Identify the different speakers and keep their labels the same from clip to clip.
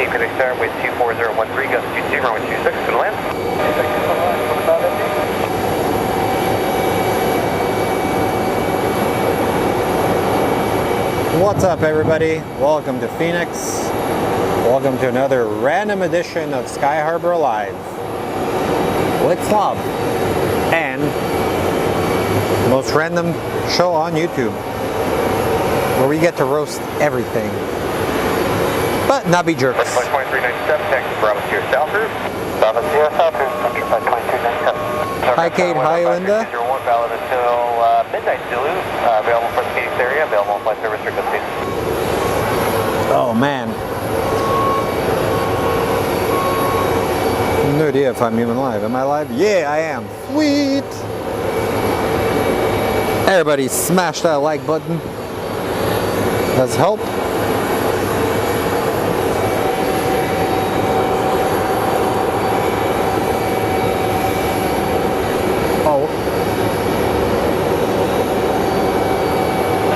Speaker 1: KPHX Center with 24013, gust 22, runway 26, to land.
Speaker 2: What's up, everybody? Welcome to Phoenix. Welcome to another random edition of Sky Harbor Live with Slob, and the most random show on YouTube, where we get to roast everything, but not be jerks.
Speaker 1: Flight 2397, taxi Bravo Sierra South Route. Bravo Sierra South Route, Flight 2397.
Speaker 2: Hi Kate, hi Linda.
Speaker 1: 01, valid until midnight Zulu. Available for the Phoenix area, available on flight service frequency.
Speaker 2: Oh man. No idea if I'm even live. Am I live? Yeah, I am. Sweet! Everybody smash that like button. Does help. Oh.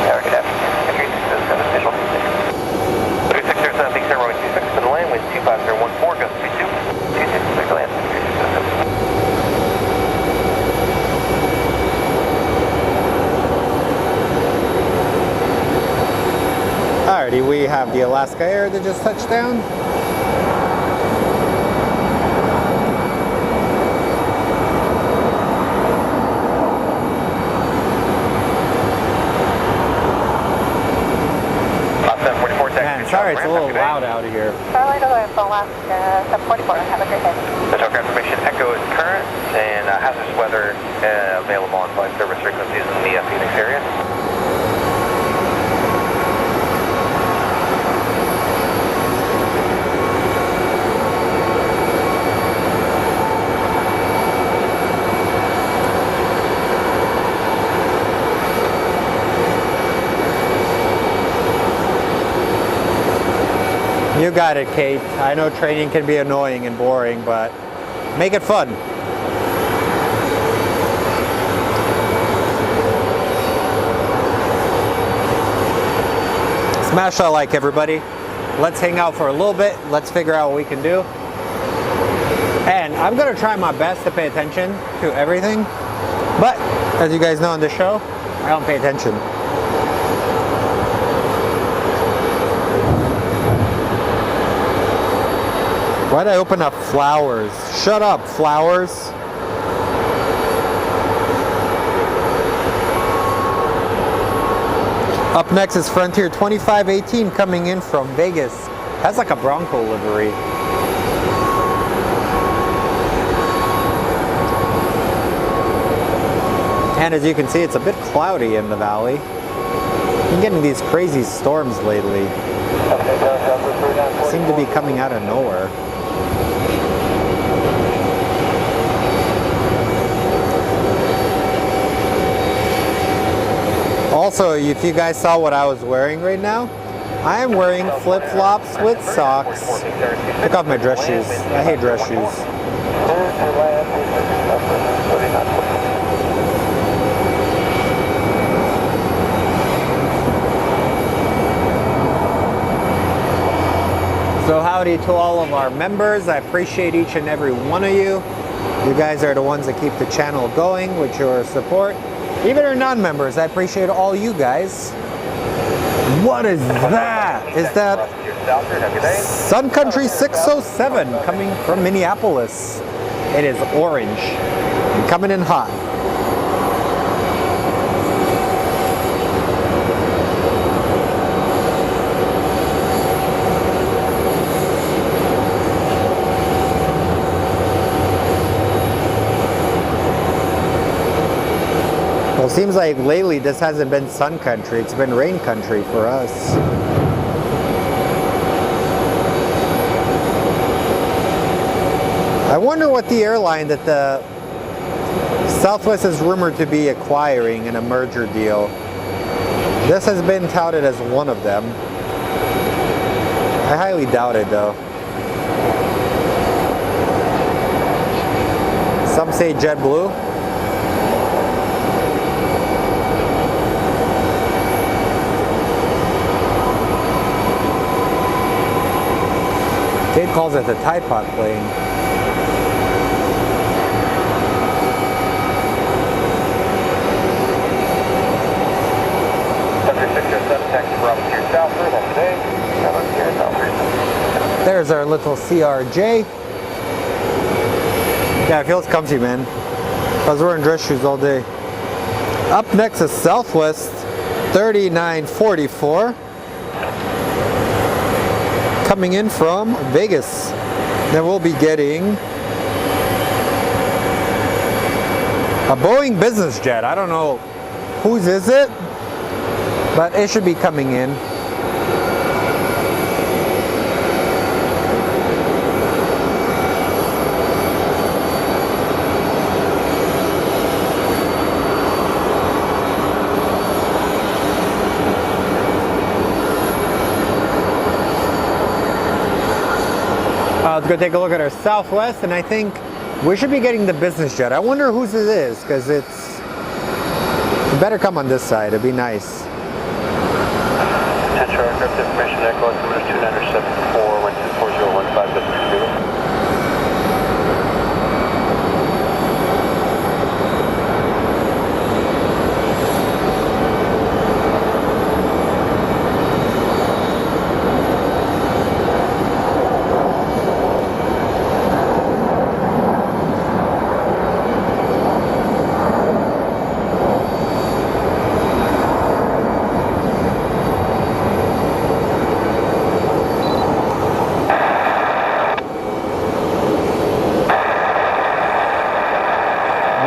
Speaker 1: Tower Cadet. Entry 607 official. 3607, Phoenix runway 26 to the lane with 25014, gust 22. 266 to land.
Speaker 2: Alrighty, we have the Alaska Air that just touched down. Man, sorry it's a little loud out here.
Speaker 3: Charlie, Alaska, 744, have a great day.
Speaker 1: The token information Echo is current and hazardous weather available on flight service frequencies in the Phoenix area.
Speaker 2: You got it, Kate. I know training can be annoying and boring, but make it fun. Smash that like, everybody. Let's hang out for a little bit. Let's figure out what we can do. And I'm gonna try my best to pay attention to everything, but as you guys know on the show, I don't pay attention. Why'd I open up flowers? Shut up, flowers. Up next is Frontier 2518 coming in from Vegas. Has like a Bronco livery. And as you can see, it's a bit cloudy in the valley. Been getting these crazy storms lately. Seem to be coming out of nowhere. Also, if you guys saw what I was wearing right now, I am wearing flip-flops with socks. Took off my dress shoes. I hate dress shoes. So howdy to all of our members. I appreciate each and every one of you. You guys are the ones that keep the channel going with your support. Even our non-members, I appreciate all you guys. What is that? Is that Sun Country 607 coming from Minneapolis? It is orange and coming in hot. Well, it seems like lately this hasn't been sun country, it's been rain country for us. I wonder what the airline that the Southwest is rumored to be acquiring in a merger deal. This has been touted as one of them. I highly doubt it though. Some say JetBlue. Kate calls it the Tide Pod plane. There's our little CRJ. Yeah, it feels comfy, man. I was wearing dress shoes all day. Up next is Southwest 3944. Coming in from Vegas. Then we'll be getting a Boeing business jet. I don't know whose is it, but it should be coming in. Let's go take a look at our Southwest, and I think we should be getting the business jet. I wonder whose it is, because it better come on this side. It'd be nice.
Speaker 1: Potential aircraft information, Echo, altimeter 2974, 124015, business zero.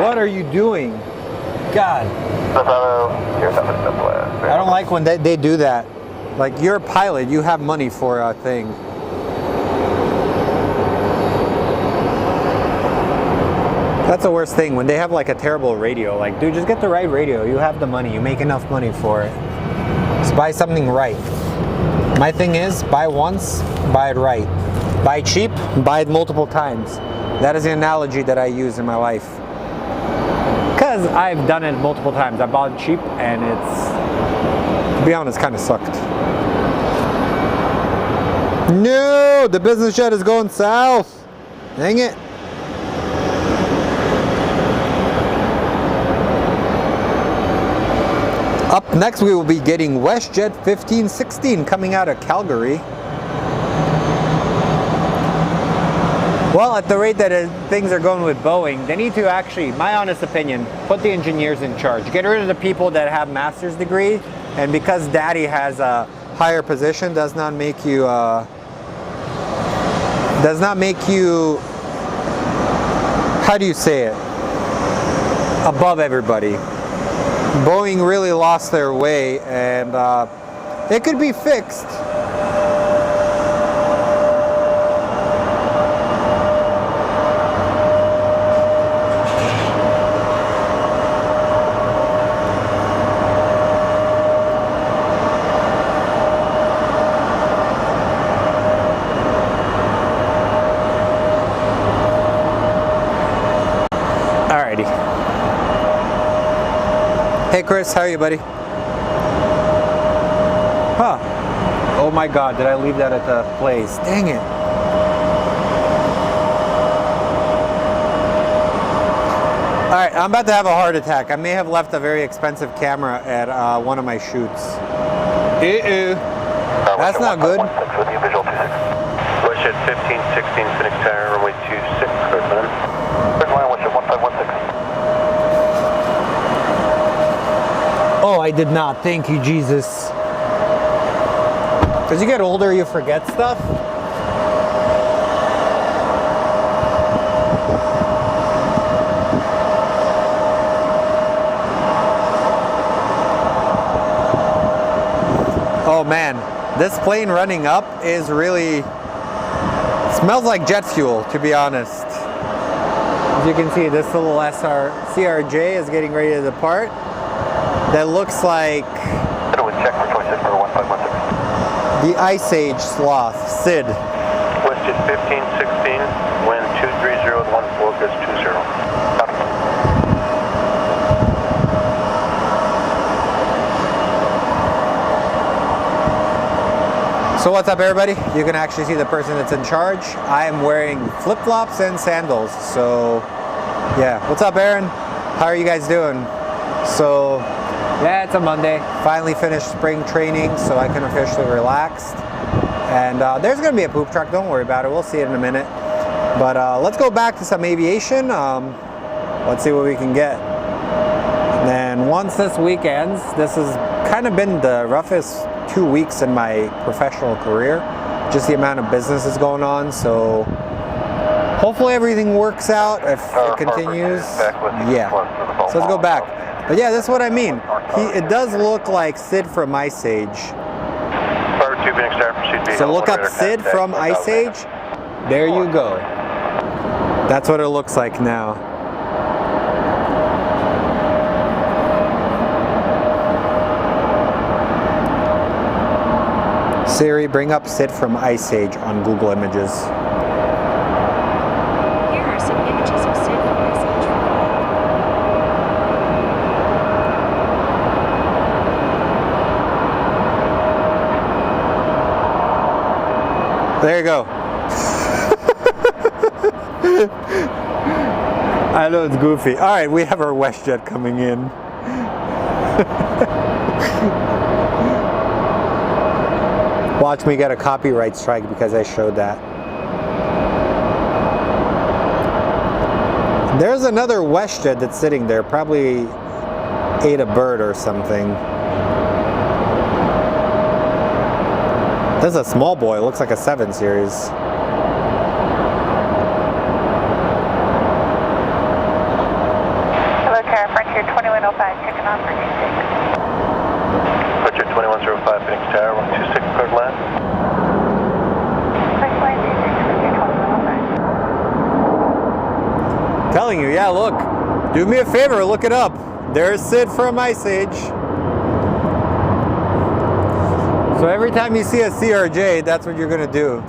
Speaker 2: What are you doing? God. I don't like when they do that. Like, you're a pilot, you have money for a thing. That's the worst thing, when they have like a terrible radio. Like, dude, just get the right radio. You have the money, you make enough money for it. Just buy something right. My thing is, buy once, buy it right. Buy cheap, buy it multiple times. That is the analogy that I use in my life. Because I've done it multiple times. I bought it cheap and it's, to be honest, kind of sucked. No, the business jet is going south. Dang it. Up next, we will be getting WestJet 1516 coming out of Calgary. Well, at the rate that things are going with Boeing, they need to actually, my honest opinion, put the engineers in charge. Get rid of the people that have master's degree, and because daddy has a higher position, does not make you, how do you say it, above everybody. Boeing really lost their way, and it could be fixed. Hey Chris, how are you, buddy? Huh. Oh my god, did I leave that at the place? Dang it. Alright, I'm about to have a heart attack. I may have left a very expensive camera at one of my shoots. That's not good.
Speaker 1: WestJet 1516, Phoenix Tower, runway 26, clear for them. First line, WestJet 1516.
Speaker 2: Oh, I did not. Thank you, Jesus. As you get older, you forget stuff. Oh man, this plane running up is really, smells like jet fuel, to be honest. As you can see, this little CRJ is getting ready to depart. That looks like the Ice Age sloth, Sid.
Speaker 1: WestJet 1516, wind 230 with 14, gets 20.
Speaker 2: So what's up, everybody? You can actually see the person that's in charge. I am wearing flip-flops and sandals. So yeah, what's up, Aaron? How are you guys doing? So yeah, it's a Monday. Finally finished spring training, so I can officially relax. And there's gonna be a poop truck, don't worry about it. We'll see it in a minute. But let's go back to some aviation. Let's see what we can get. And then once this week ends, this has kind of been the roughest 2 weeks in my professional career. Just the amount of business is going on. So hopefully everything works out if it continues. Yeah. So let's go back. But yeah, this is what I mean. It does look like Sid from Ice Age. So look up Sid from Ice Age. There you go. That's what it looks like now. Siri, bring up Sid from Ice Age on Google Images.
Speaker 4: Here are some images of Sid from Ice
Speaker 2: Age. There you go. I know it's goofy. All right, we have our WestJet coming in. Watch me get a copyright strike because I showed that. There's another WestJet that's sitting there, probably ate a bird or something. This is a small boy, it looks like a 7 series.
Speaker 3: Hello, Tower Frontier 2105, checking on for G6.
Speaker 1: Frontier 2105, Phoenix Tower, 126, cleared land.
Speaker 3: First line G6, Frontier 2105.
Speaker 2: Telling you, yeah, look. Do me a favor, look it up. There's Sid from Ice Age. So every time you see a CRJ, that's what you're gonna do.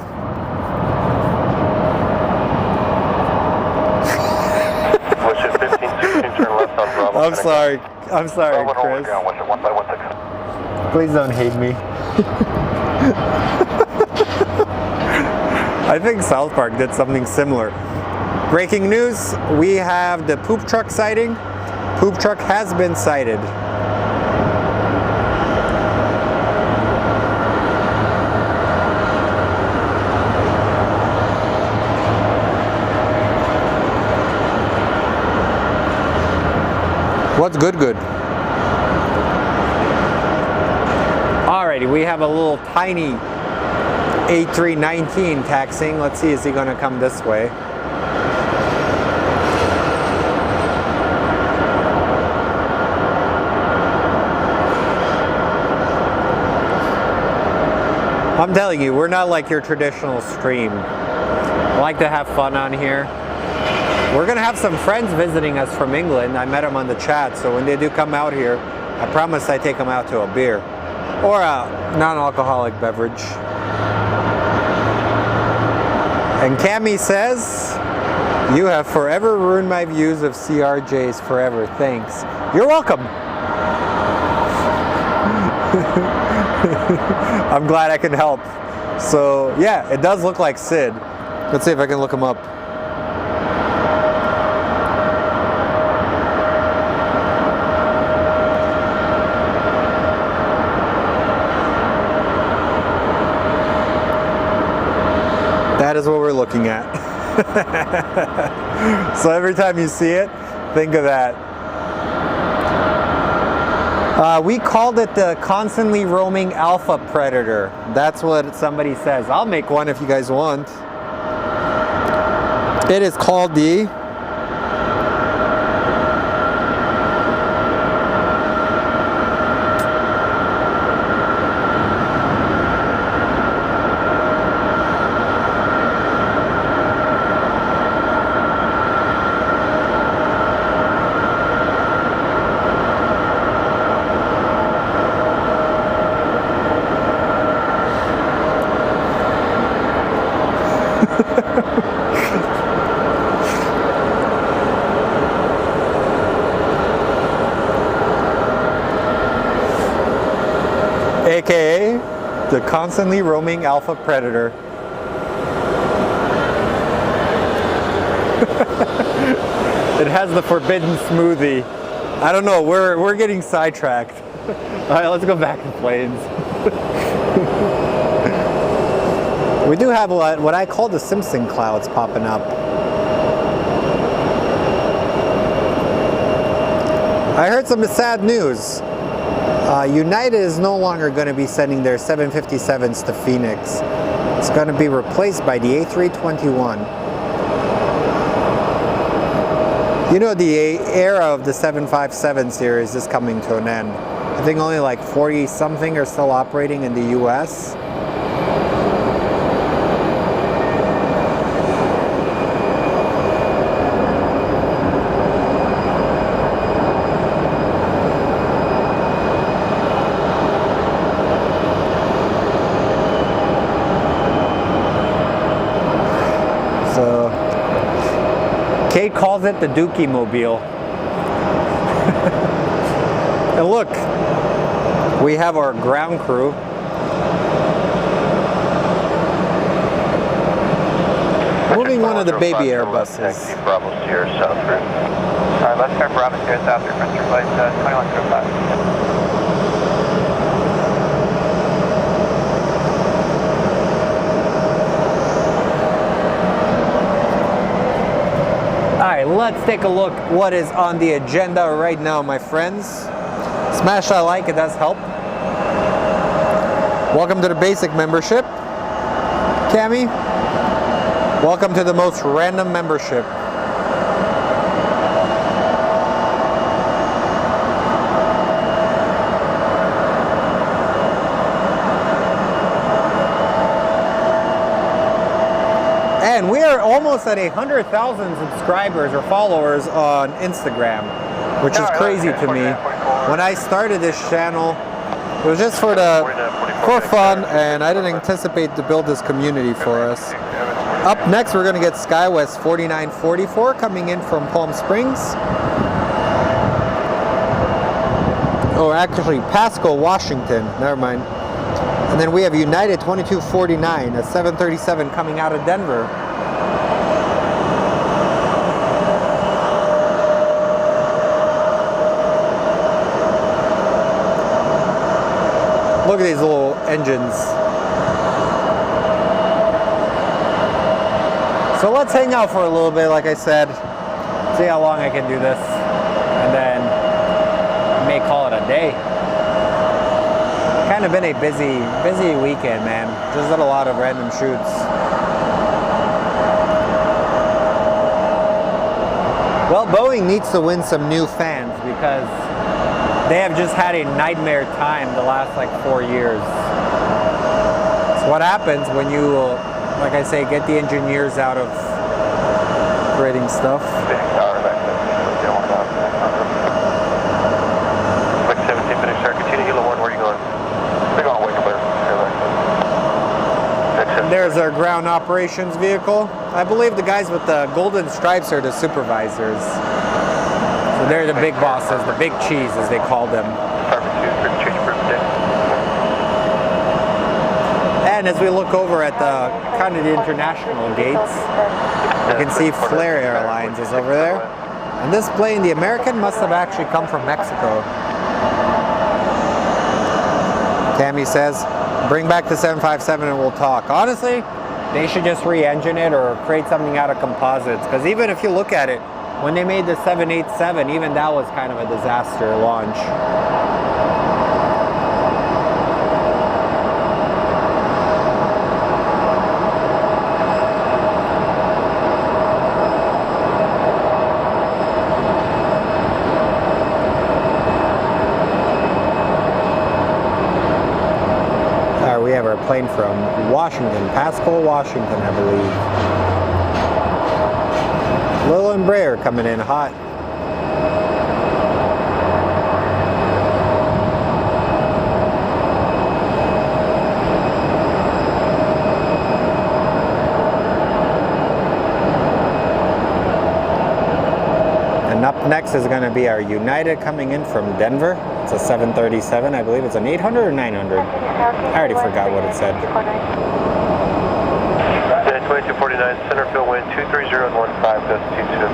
Speaker 2: I'm sorry, Chris. Please don't hate me. I think South Park did something similar. Breaking news, we have the poop truck sighting. Poop truck has been sighted. What's good? Alrighty, we have a little tiny A319 taxiing. Let's see, is he gonna come this way? I'm telling you, we're not like your traditional stream. I like to have fun on here. We're gonna have some friends visiting us from England. I met them on the chat, so when they do come out here, I promise I take them out to a beer or a non-alcoholic beverage. And Cammy says, "You have forever ruined my views of CRJs forever. Thanks." You're welcome. I'm glad I can help. So yeah, it does look like Sid. Let's see if I can look him up. That is what we're looking at. So every time you see it, think of that. We called it the constantly roaming alpha predator. That's what somebody says. I'll make one if you guys want. It is called the AKA The constantly roaming alpha predator. It has the forbidden smoothie. I don't know, we're getting sidetracked. All right, let's go back to planes. We do have what I call the Simpson clouds popping up. I heard some sad news. United is no longer going to be sending their 757s to Phoenix. It's going to be replaced by the A321. You know, the era of the 757 series is coming to an end. I think only like 40 something are still operating in the US. Kate calls it the Dookie Mobile. And look, we have our ground crew. Moving one of the baby Airbuses.
Speaker 1: Taxi Bravo Sierra South route. Alright, let's start Bravo Sierra South route. Mr. Flight 2105.
Speaker 2: Let's take a look what is on the agenda right now, my friends. Smash that like, it does help. Welcome to the basic membership. Cammy, welcome to the most random membership. And we are almost at 100,000 subscribers or followers on Instagram, which is crazy to me. When I started this channel, it was just for fun, and I didn't anticipate to build this community for us. Up next, we're going to get SkyWest 4944 coming in from Palm Springs. Oh, actually, Pasco, Washington. Never mind. And then we have United 2249, a 737 coming out of Denver. Look at these little engines. So let's hang out for a little bit, like I said. See how long I can do this. And then I may call it a day. Kind of been a busy weekend, man. Just did a lot of random shoots. Well, Boeing needs to win some new fans because they have just had a nightmare time the last like 4 years. It's what happens when you, like I say, get the engineers out of creating stuff. There's our ground operations vehicle. I believe the guys with the golden stripes are the supervisors. So they're the big bosses, the big cheese as they call them. And as we look over at the kind of the international gates, you can see Flair Airlines is over there. And this plane, the American, must have actually come from Mexico. Tammy says, bring back the 757 and we'll talk. Honestly, they should just re-engine it or create something out of composites. Because even if you look at it, when they made the 787, even that was kind of a disaster launch. We have our plane from Washington, Pasco, Washington, I believe. Little Embraer coming in hot. And up next is going to be our United coming in from Denver. It's a 737. I believe it's an 800 or 900. I already forgot what it said.
Speaker 1: 2249, center field wind 230 and 15, gust 22.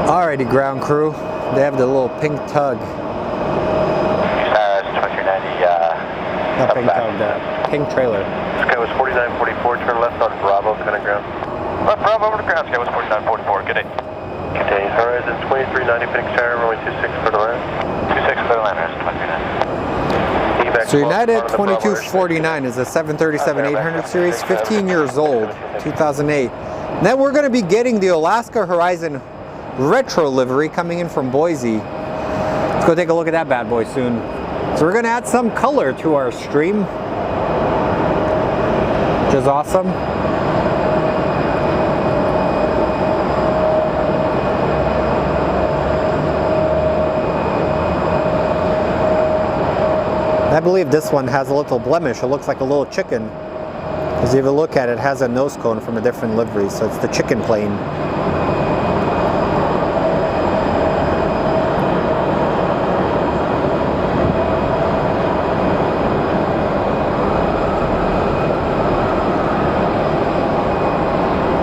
Speaker 2: Alrighty, ground crew. They have the little pink tug.
Speaker 1: 2390,
Speaker 2: Not pink tug, the pink trailer.
Speaker 1: Sky was 4944, turn left on Bravo, kind of ground. Left Bravo over to ground, Sky was 4944, good day. Continues, horizon 2390, Phoenix Tower, runway 26 for the land. 26 for the land, horizon 2390.
Speaker 2: So United 2249 is a 737-800 series, 15 years old, 2008. Then we're going to be getting the Alaska Horizon retro livery coming in from Boise. Let's go take a look at that bad boy soon. So we're going to add some color to our stream, which is awesome. I believe this one has a little blemish. It looks like a little chicken. Because if you look at it, it has a nose cone from a different livery, so it's the chicken plane.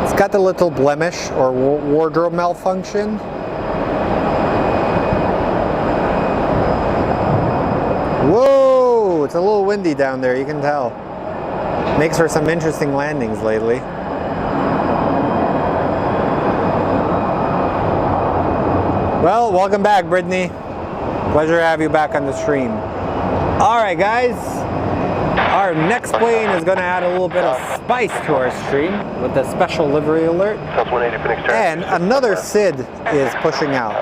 Speaker 2: It's got the little blemish or wardrobe malfunction. Whoa! It's a little windy down there, you can tell. Makes for some interesting landings lately. Well, welcome back, Brittany. Pleasure to have you back on the stream. Alright guys, our next plane is going to add a little bit of spice to our stream with the special livery alert. And another SID is pushing out.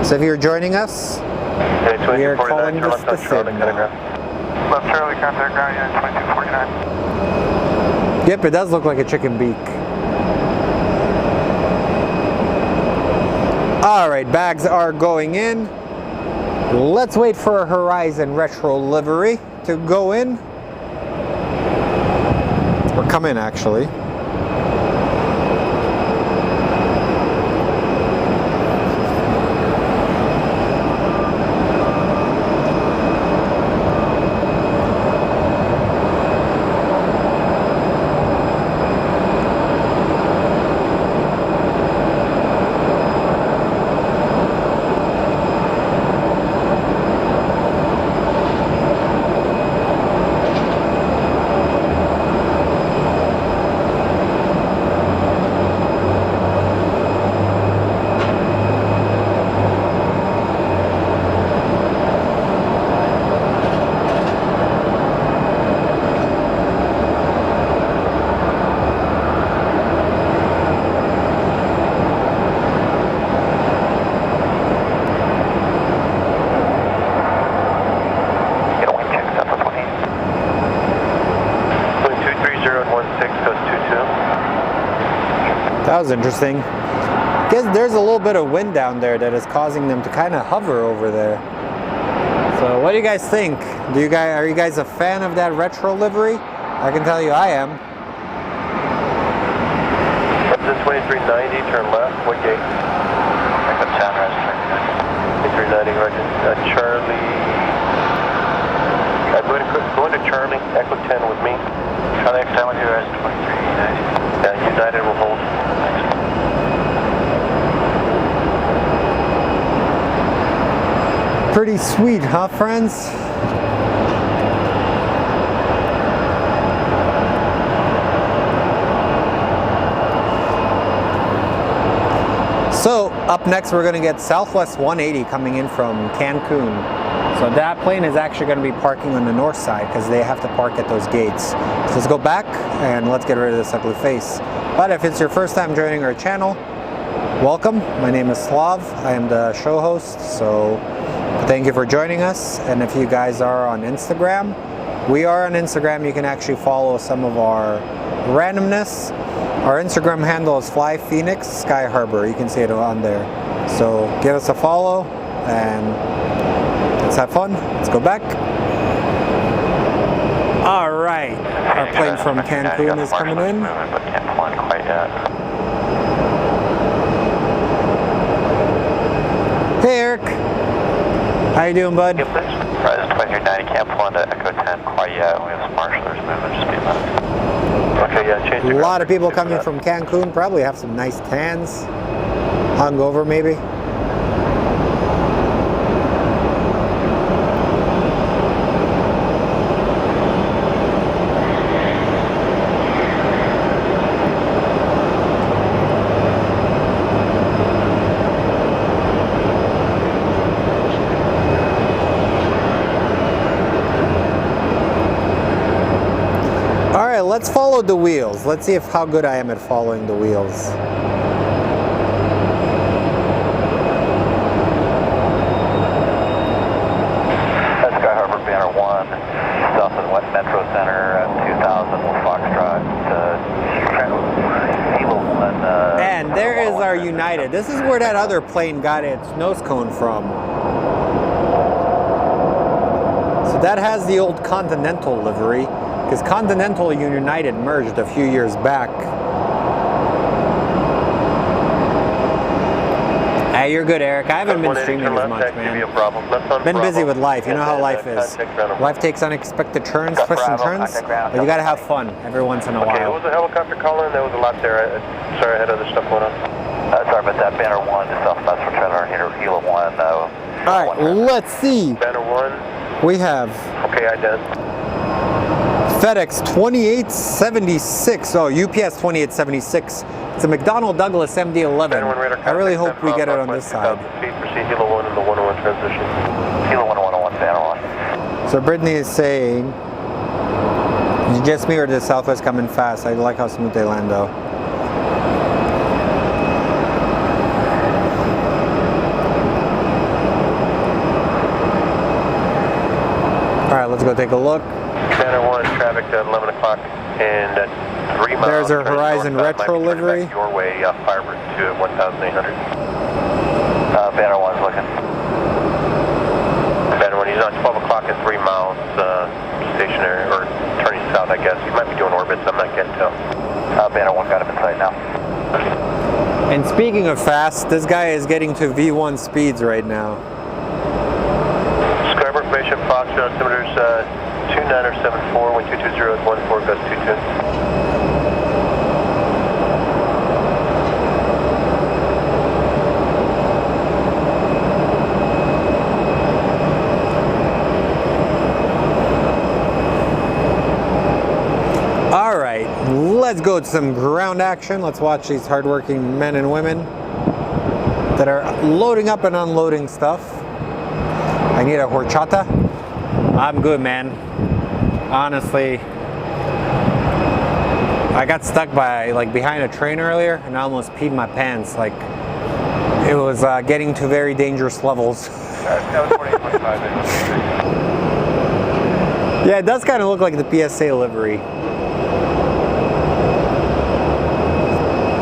Speaker 2: So if you're joining us, we are calling this the SID now.
Speaker 1: Left Charlie, contact ground unit 2249.
Speaker 2: Yep, it does look like a chicken beak. Alright, bags are going in. Let's wait for a Horizon retro livery to go in. Or come in, actually. That was interesting. I guess there's a little bit of wind down there that is causing them to kind of hover over there. So what do you guys think? Are you guys a fan of that retro livery? I can tell you I am.
Speaker 1: Upton 2390, turn left, what gate? Pickup sound, 2390, roger. Charlie. Go into Charlie, Echo 10 with me. Charlie X 10 with you, 2390. Yeah, United will hold.
Speaker 2: Pretty sweet, huh, friends? So, up next we're going to get Southwest 180 coming in from Cancun. So that plane is actually going to be parking on the north side because they have to park at those gates. So let's go back and let's get rid of this ugly face. But if it's your first time joining our channel, welcome. My name is Slav. I am the show host. So thank you for joining us. And if you guys are on Instagram, we are on Instagram. You can actually follow some of our randomness. Our Instagram handle is Fly Phoenix Sky Harbor. You can see it on there. So give us a follow and let's have fun. Let's go back. All right. Our plane from Cancun is coming in. Hey Eric. How you doing, bud?
Speaker 1: Yep, please. Rise 2390, can't pull into Echo 10 quite yet. We have some marshalers moving, just be a minute. Okay, yeah, change the
Speaker 2: A lot of people
Speaker 1: ground.
Speaker 2: coming from Cancun, probably have some nice tans. Hungover maybe. Alright, let's follow the wheels. Let's see how good I am at following the wheels.
Speaker 1: Sky Harbor Banner 1, south of the West Metro Center, 2000 Foxtrot, Hilo 1.
Speaker 2: And there is our United. This is where that other plane got its nose cone from. So that has the old Continental livery, because Continental and United merged a few years back. Hey, you're good, Eric. I haven't been streaming as much, man. Been busy with life. You know how life is. Life takes unexpected turns, twists and turns, but you gotta have fun every once in a
Speaker 1: Okay, it
Speaker 2: while.
Speaker 1: was a helicopter calling. There was a lot there. Sorry, I had other stuff going on. Sorry about that. Banner 1, just off Metro Center, Hilo 1.
Speaker 2: Alright, let's see.
Speaker 1: Banner 1.
Speaker 2: We have
Speaker 1: Okay, I did.
Speaker 2: FedEx 2876. Oh, UPS 2876. It's a McDonnell Douglas MD-11. I really hope we get it on this side.
Speaker 1: Proceed Hilo 1 in the 101 transition. Hilo 101, Banner 1.
Speaker 2: So Brittany is saying, is it just me or did Southwest come in fast? I like how smooth they land though. Alright, let's go take a look.
Speaker 1: Banner 1, traffic at 11 o'clock and at 3 miles.
Speaker 2: There's our Horizon Retro livery.
Speaker 1: Your way, Firebird 2 at 1,800. Banner 1's looking. Banner 1, he's on 12 o'clock at 3 miles, stationary, or turning south, I guess. He might be doing orbits, I'm not getting to. Banner 1 got him in sight now.
Speaker 2: And speaking of fast, this guy is getting to V1 speeds right now.
Speaker 1: Subscriber information, Fox, altimeters 2974, wind 220 at 14, gust 22.
Speaker 2: Alright, let's go to some ground action. Let's watch these hardworking men and women that are loading up and unloading stuff. I need a horchata. I'm good, man. Honestly, I got stuck behind a train earlier and I almost peed my pants. Like, it was getting to very dangerous levels. Yeah, it does kind of look like the PSA livery.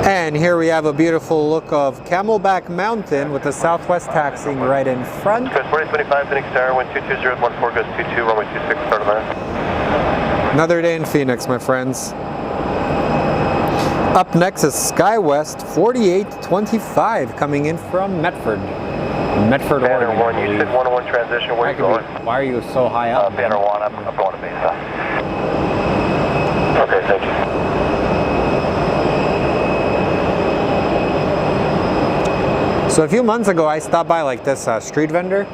Speaker 2: And here we have a beautiful look of Camelback Mountain with the Southwest taxiing right in front.
Speaker 1: Gust 4025, Phoenix Tower, wind 220 at 14, gust 22, runway 26, start of land.
Speaker 2: Another day in Phoenix, my friends. Up next is SkyWest 4825 coming in from Medford. Medford,
Speaker 1: Banner
Speaker 2: Oregon.
Speaker 1: 1, you said 101 transition, where are you going?
Speaker 2: Why are you so high up?
Speaker 1: Banner 1, I'm going to base. Okay, thank you.
Speaker 2: So a few months ago, I stopped by like this street vendor.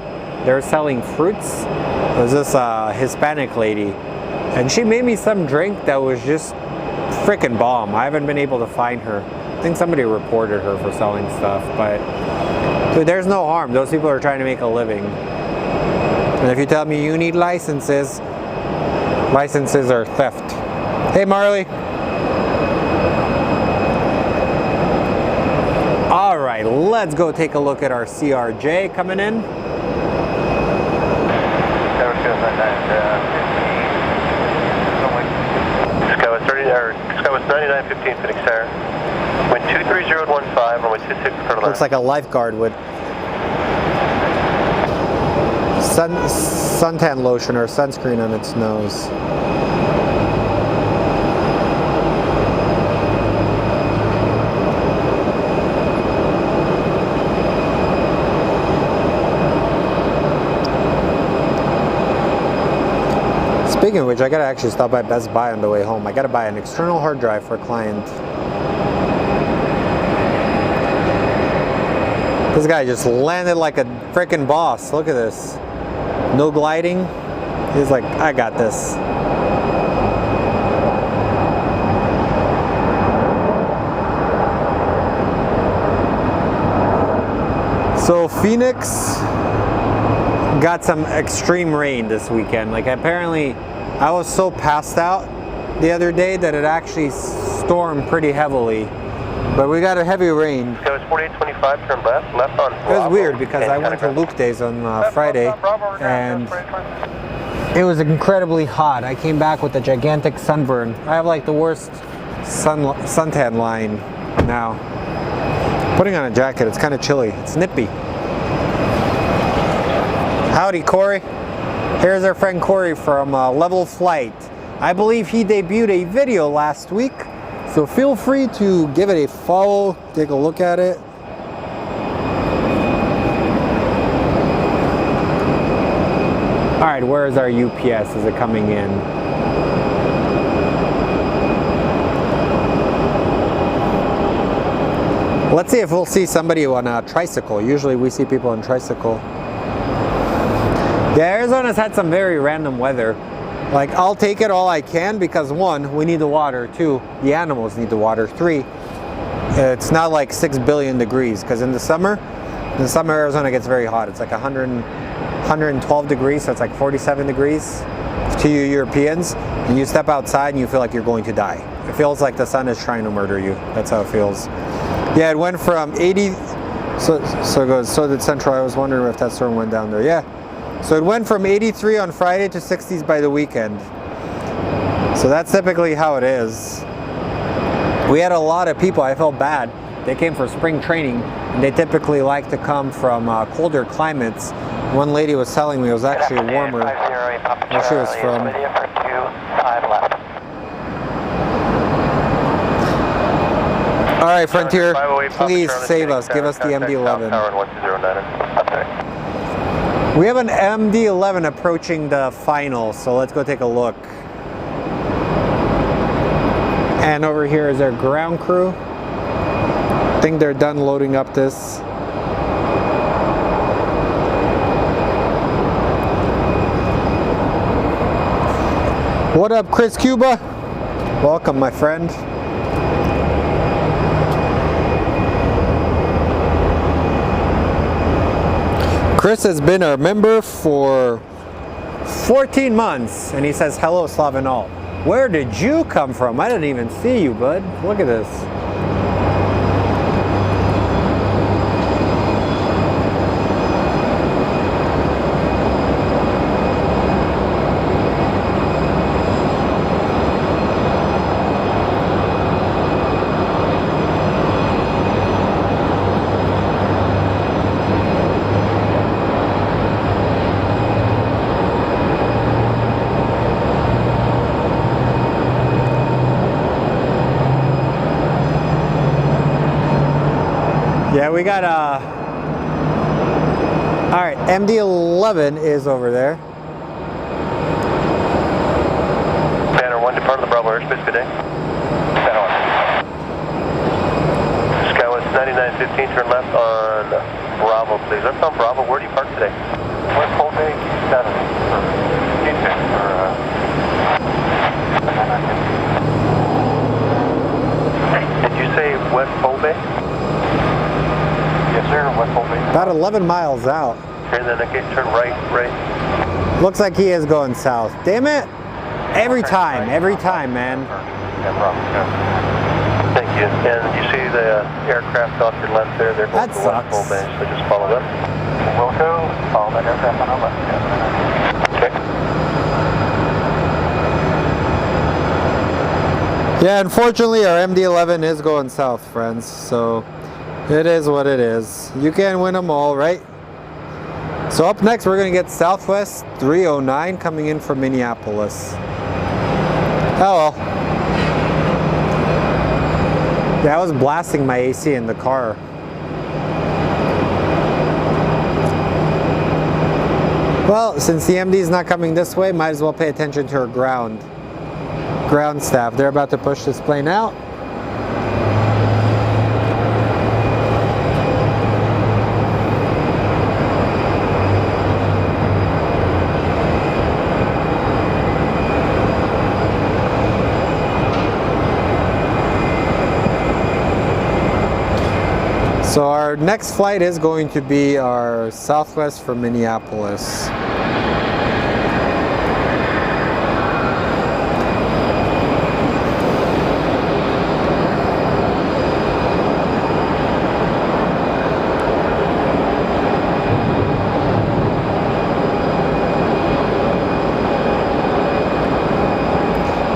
Speaker 2: They were selling fruits. It was this Hispanic lady, and she made me some drink that was just freaking bomb. I haven't been able to find her. I think somebody reported her for selling stuff, but dude, there's no harm. Those people are trying to make a living. And if you tell me you need licenses, licenses are theft. Hey, Marley. All right, let's go take a look at our CRJ coming in.
Speaker 1: Skywest 9915 Phoenix Tower. Wind 230 at 15, runway 26 for the
Speaker 2: Looks like a lifeguard with suntan lotion or sunscreen on its nose. Speaking of which, I gotta actually stop by Best Buy on the way home. I gotta buy an external hard drive for a client. This guy just landed like a freaking boss. Look at this. No gliding. He's like, I got this. So Phoenix got some extreme rain this weekend. Like apparently I was so passed out the other day that it actually stormed pretty heavily. But we got a heavy rain.
Speaker 1: It was 4825, turn left on Bravo.
Speaker 2: It was weird because I went to Luke Days on Friday and it was incredibly hot. I came back with a gigantic sunburn. I have like the worst suntan line now. Putting on a jacket, it's kind of chilly. It's nippy. Howdy, Corey. Here's our friend Corey from Level Flight. I believe he debuted a video last week. So feel free to give it a follow, take a look at it. All right, where is our UPS? Is it coming in? Let's see if we'll see somebody on a tricycle. Usually we see people on tricycle. Yeah, Arizona's had some very random weather. Like, I'll take it all I can because 1, we need the water. 2, the animals need the water. 3, it's not like 6 billion degrees because in the summer Arizona gets very hot. It's like 112 degrees, so it's like 47 degrees to you Europeans. And you step outside and you feel like you're going to die. It feels like the sun is trying to murder you. That's how it feels. Yeah, it went from 80, so it goes, so did Central. I was wondering if that storm went down there. Yeah. So it went from 83 on Friday to 60s by the weekend. So that's typically how it is. We had a lot of people, I felt bad. They came for spring training, and they typically like to come from colder climates. One lady was telling me it was actually warmer where she was from. All right, Frontier, please save us. Give us the MD-11. We have an MD-11 approaching the final, so let's go take a look. And over here is our ground crew. I think they're done loading up this. What up, Chris Cuba? Welcome, my friend. Chris has been our member for 14 months, and he says, hello, Slavenol. Where did you come from? I didn't even see you, bud. Look at this. Yeah, we got all right, MD-11 is over there.
Speaker 1: Banner 1, depart of the Bravo airspace, good day. Banner 1. Skywest 9915, turn left on Bravo, please. Left on Bravo, where do you park today? West Pole Bay, 7. Did you say West Pole Bay? Yes, sir. West Pole Bay.
Speaker 2: About 11 miles out.
Speaker 1: And then again, turn right.
Speaker 2: Looks like he is going south. Damn it! Every time, man.
Speaker 1: No problem. Thank you. And you see the aircraft off your left there? They're going to West Pole Bay, so just follow them. Will do. Follow that aircraft on our left. Okay.
Speaker 2: Yeah, unfortunately, our MD-11 is going south, friends. So it is what it is. You can't win them all, right? So up next, we're going to get Southwest 309 coming in from Minneapolis. Oh well. Yeah, I was blasting my AC in the car. Well, since the MD is not coming this way, might as well pay attention to our ground staff. They're about to push this plane out. So our next flight is going to be our Southwest for Minneapolis.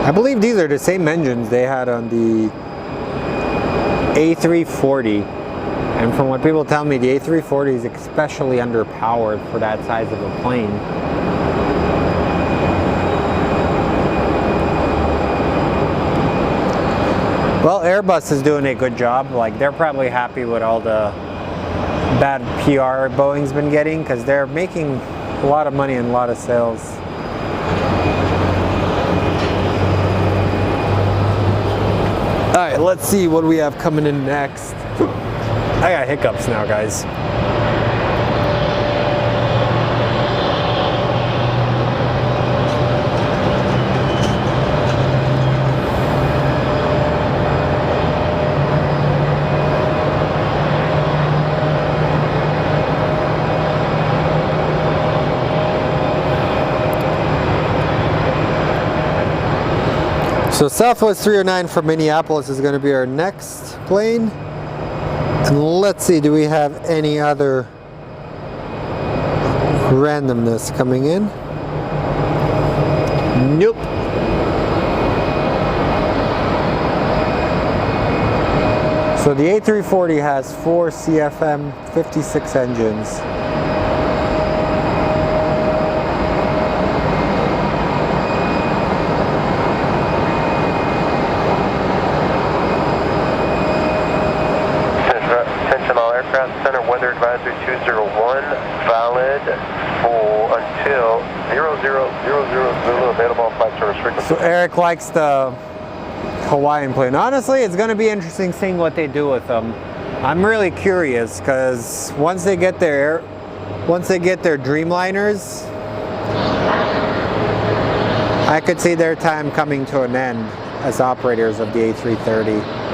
Speaker 2: I believe these are the same engines they had on the A340. And from what people tell me, the A340 is especially underpowered for that size of a plane. Well, Airbus is doing a good job. Like, they're probably happy with all the bad PR Boeing's been getting, because they're making a lot of money and a lot of sales. All right, let's see what we have coming in next. I got hiccups now, guys. So Southwest 309 from Minneapolis is going to be our next plane. And let's see, do we have any other randomness coming in? Nope. So the A340 has 4 CFM56 engines.
Speaker 1: Center weather advisory 201 valid for until 0000 Zulu, available flight service frequency.
Speaker 2: So Eric likes the Hawaiian plane. Honestly, it's going to be interesting seeing what they do with them. I'm really curious, because once they get their Dreamliners, I could see their time coming to an end as operators of the A330.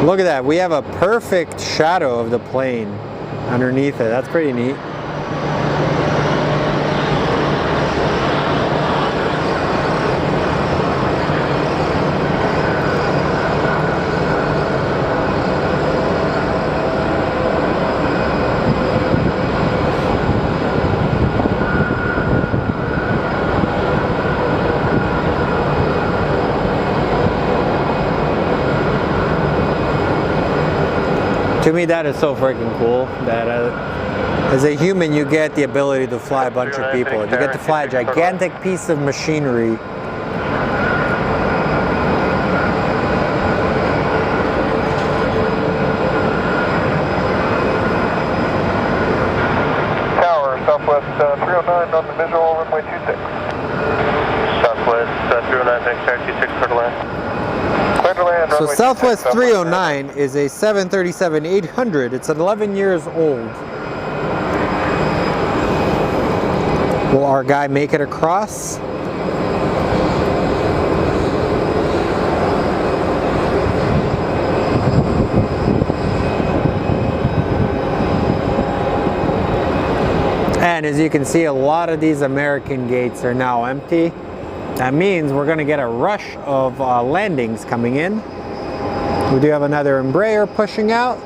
Speaker 2: Look at that, we have a perfect shadow of the plane underneath it. That's pretty neat. To me, that is so freaking cool that as a human, you get the ability to fly a bunch of people. You get to fly a gigantic piece of machinery.
Speaker 1: Tower, Southwest 309 on the visual, runway 26. Southwest 309, next tower 26, clear to land.
Speaker 2: So Southwest 309 is a 737-800. It's 11 years old. Will our guy make it across? And as you can see, a lot of these American gates are now empty. That means we're going to get a rush of landings coming in. We do have another Embraer pushing out.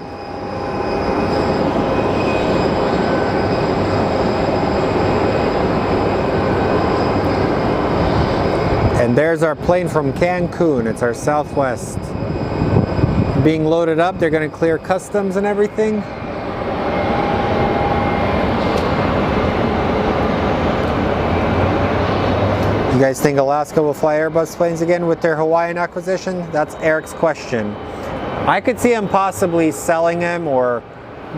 Speaker 2: And there's our plane from Cancun. It's our Southwest. Being loaded up, they're going to clear customs and everything. You guys think Alaska will fly Airbus planes again with their Hawaiian acquisition? That's Eric's question. I could see him possibly selling him or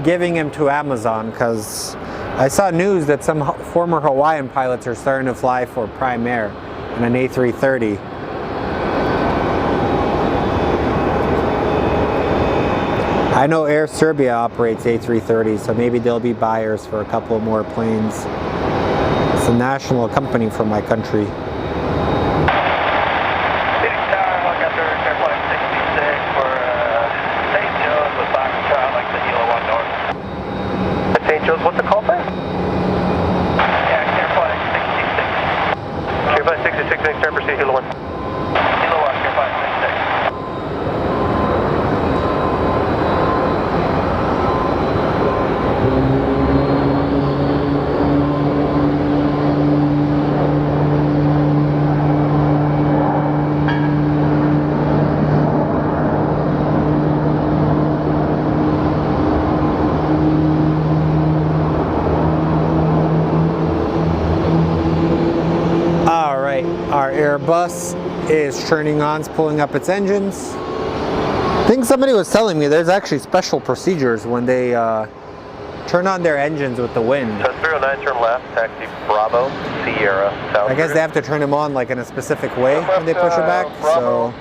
Speaker 2: giving him to Amazon, because I saw news that some former Hawaiian pilots are starting to fly for Prime Air in an A330. I know Air Serbia operates A330, so maybe they'll be buyers for a couple more planes. It's a national company from my country.
Speaker 1: St. Joe's, what's the call sign? Yeah, Airflight 66. Airflight 66, next turn, proceed, Hilo 1. Hilo 1, Airflight
Speaker 2: Airbus is turning on, it's pulling up its engines. I think somebody was telling me there's actually special procedures when they turn on their engines with the wind.
Speaker 1: So 309, turn left, taxi Bravo, Sierra, South.
Speaker 2: I guess they have to turn them on like in a specific way when they push it back.
Speaker 1: Bravo,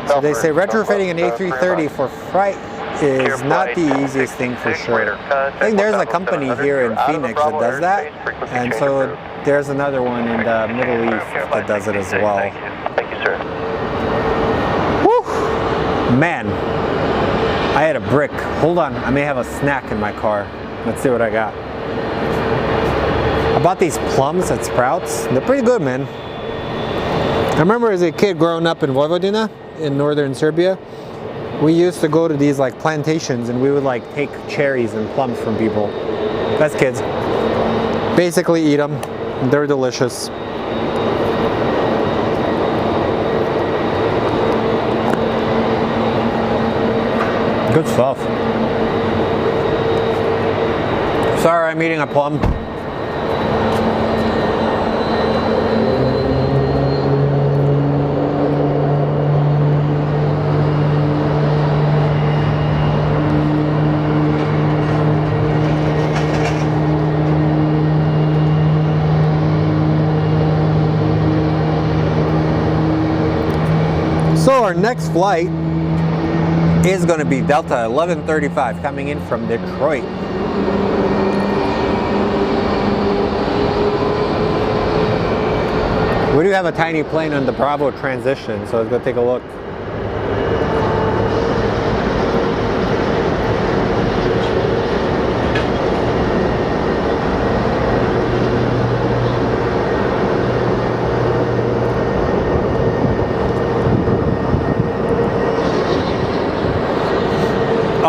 Speaker 2: So they say retrofitting an A330 for freight is not the easiest thing for sure. I think there's a company here in Phoenix that does that, and so there's another one in the Middle East that does it as well.
Speaker 1: Thank you, sir.
Speaker 2: Woo! Man, I had a brick. Hold on, I may have a snack in my car. Let's see what I got. I bought these plums at Sprouts. They're pretty good, man. I remember as a kid growing up in Vojvodina in northern Serbia, we used to go to these like plantations and we would like take cherries and plums from people. As kids. Basically eat them. They're delicious. Good stuff. Sorry, I'm eating a plum. So our next flight is going to be Delta 1135 coming in from Detroit. We do have a tiny plane on the Bravo transition, so let's go take a look.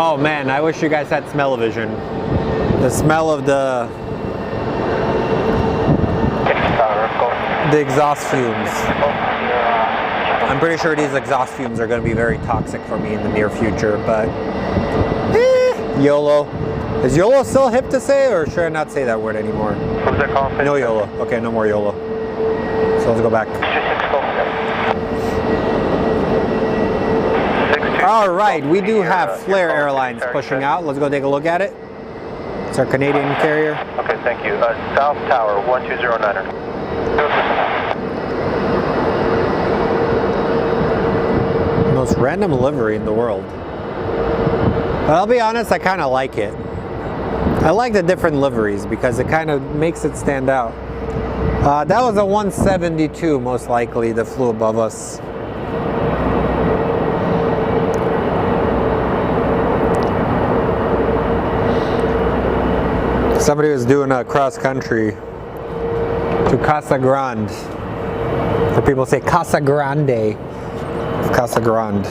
Speaker 2: Oh man, I wish you guys had smell-o-vision. The smell of the exhaust fumes. I'm pretty sure these exhaust fumes are going to be very toxic for me in the near future, but YOLO. Is YOLO still hip to say, or should I not say that word anymore?
Speaker 1: What was that call?
Speaker 2: No YOLO. Okay, no more YOLO. So let's go back. All right, we do have Flair Airlines pushing out. Let's go take a look at it. It's our Canadian carrier.
Speaker 1: Okay, thank you. South Tower, 1209er.
Speaker 2: Most random livery in the world. But I'll be honest, I kind of like it. I like the different liveries because it kind of makes it stand out. That was a 172 most likely that flew above us. Somebody was doing a cross country to Casa Grande. For people say Casa Grande. Casa Grande.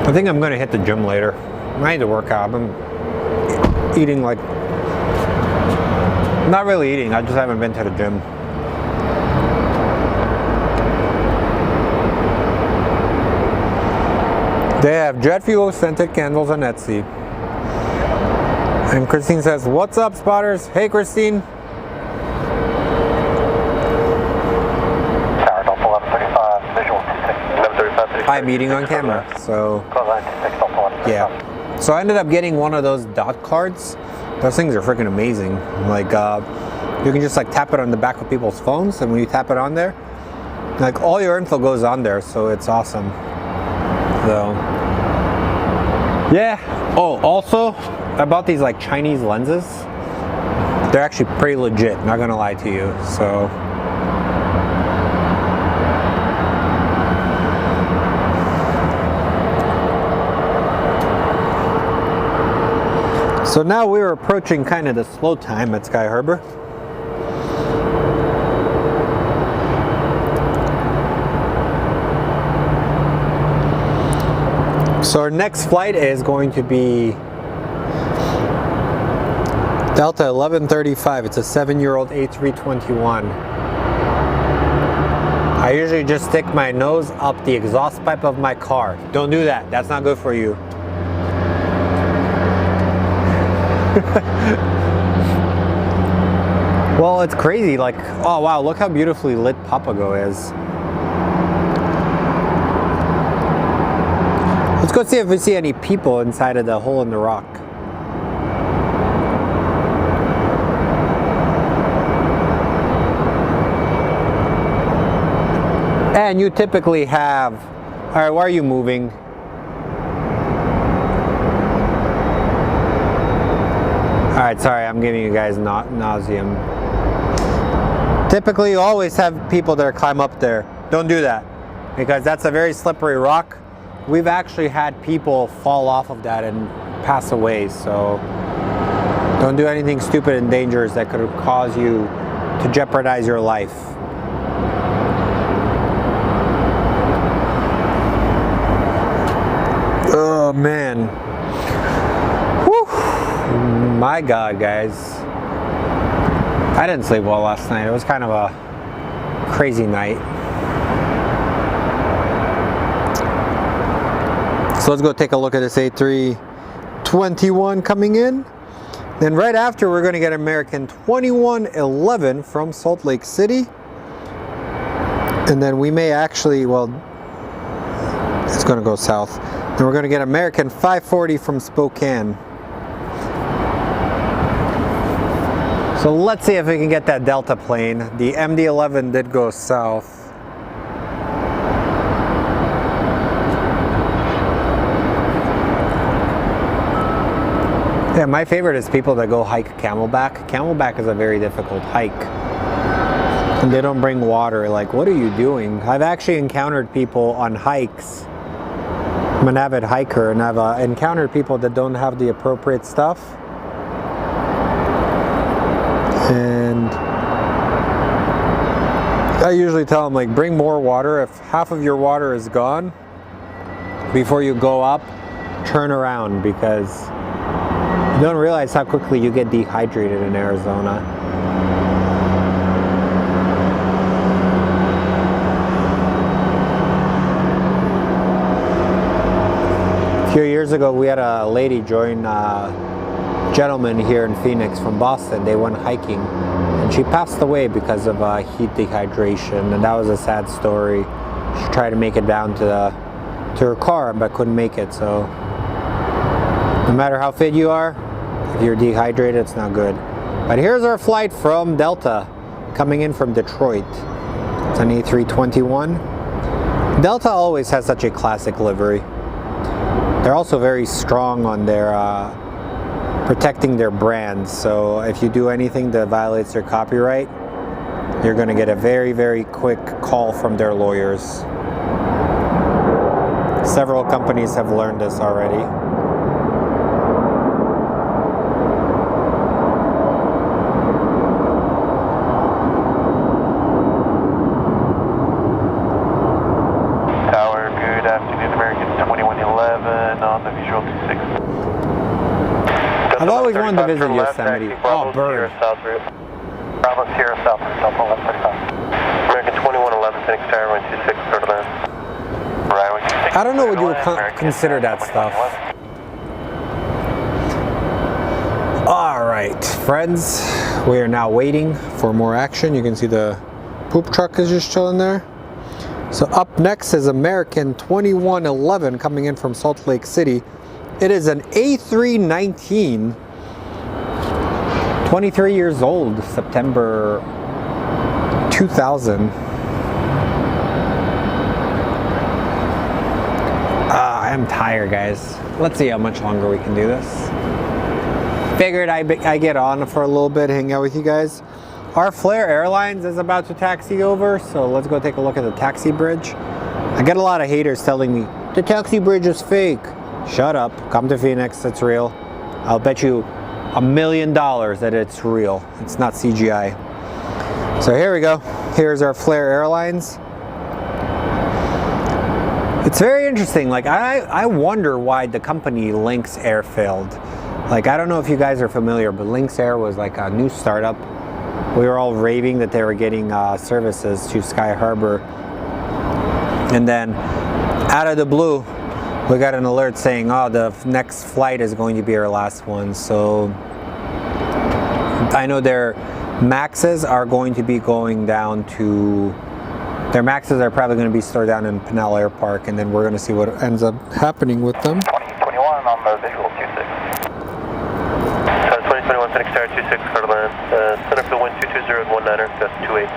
Speaker 2: I think I'm gonna hit the gym later. I need to work out. I'm eating like, not really eating, I just haven't been to the gym. They have jet fuel scented candles on Etsy. And Christine says, what's up, spotters? Hey, Christine.
Speaker 1: Tower Delta 1135, visual 26. 1135.
Speaker 2: I'm eating on camera, so yeah. So I ended up getting one of those dot cards. Those things are freaking amazing. Like you can just like tap it on the back of people's phones, and when you tap it on there, like all your info goes on there, so it's awesome. So yeah. Oh, also I bought these like Chinese lenses. They're actually pretty legit, not gonna lie to you. So now we're approaching kind of the slow time at Sky Harbor. So our next flight is going to be Delta 1135. It's a 7-year-old A321. I usually just stick my nose up the exhaust pipe of my car. Don't do that. That's not good for you. Well, it's crazy. Like, oh wow, look how beautifully lit Papago is. Let's go see if we see any people inside of the hole in the rock. And you typically have, all right, why are you moving? All right, sorry, I'm giving you guys nauseum. Typically, you always have people that climb up there. Don't do that, because that's a very slippery rock. We've actually had people fall off of that and pass away, so don't do anything stupid and dangerous that could cause you to jeopardize your life. Oh man. Whew. My God, guys. I didn't sleep well last night. It was kind of a crazy night. So let's go take a look at this A321 coming in. Then right after, we're going to get American 2111 from Salt Lake City. And then we may actually, well, it's going to go south. Then we're going to get American 540 from Spokane. So let's see if we can get that Delta plane. The MD-11 did go south. Yeah, my favorite is people that go hike Camelback. Camelback is a very difficult hike. And they don't bring water. Like, what are you doing? I've actually encountered people on hikes. I'm an avid hiker, and I've encountered people that don't have the appropriate stuff. And I usually tell them, like, bring more water. If half of your water is gone, before you go up, turn around, because you don't realize how quickly you get dehydrated in Arizona. A few years ago, we had a lady join a gentleman here in Phoenix from Boston. They went hiking, and she passed away because of heat dehydration, and that was a sad story. She tried to make it down to her car, but couldn't make it. So no matter how fit you are, if you're dehydrated, it's not good. But here's our flight from Delta, coming in from Detroit. It's an A321. Delta always has such a classic livery. They're also very strong on their protecting their brands. So if you do anything that violates their copyright, you're going to get a very, very quick call from their lawyers. Several companies have learned this already.
Speaker 1: Tower, good afternoon, American 2111.
Speaker 2: wanted to visit
Speaker 1: turn left,
Speaker 2: Yosemite.
Speaker 1: taxi, Bravo,
Speaker 2: Oh, bird.
Speaker 1: Sierra South route. Bravo, Sierra South, South 1135. American 2111, Phoenix Tower, wind 26, clear to land. Right, wind 26.
Speaker 2: I don't know what you would consider that stuff. All right, friends, we are now waiting for more action. You can see the poop truck is just chilling there. So up next is American 2111 coming in from Salt Lake City. It is an A319, 23 years old, September 2000. I'm tired, guys. Let's see how much longer we can do this. Figured I get on for a little bit, hang out with you guys. Our Flair Airlines is about to taxi over, so let's go take a look at the taxi bridge. I get a lot of haters telling me, the taxi bridge is fake. Shut up, come to Phoenix, it's real. I'll bet you $1 million that it's real. It's not CGI. So here we go. Here's our Flair Airlines. It's very interesting. Like I wonder why the company Lynx Air failed. Like, I don't know if you guys are familiar, but Lynx Air was like a new startup. We were all raving that they were getting services to Sky Harbor. And then out of the blue, we got an alert saying, oh, the next flight is going to be our last one. So I know their maxes are going to be going down to, their maxes are probably going to be stored down in Pinal Air Park, and then we're going to see what ends up happening with them.
Speaker 1: 2021 on the visual 26. 2021 Phoenix Tower 26, clear to land. Center for the wind 220 at 19er, gust 28.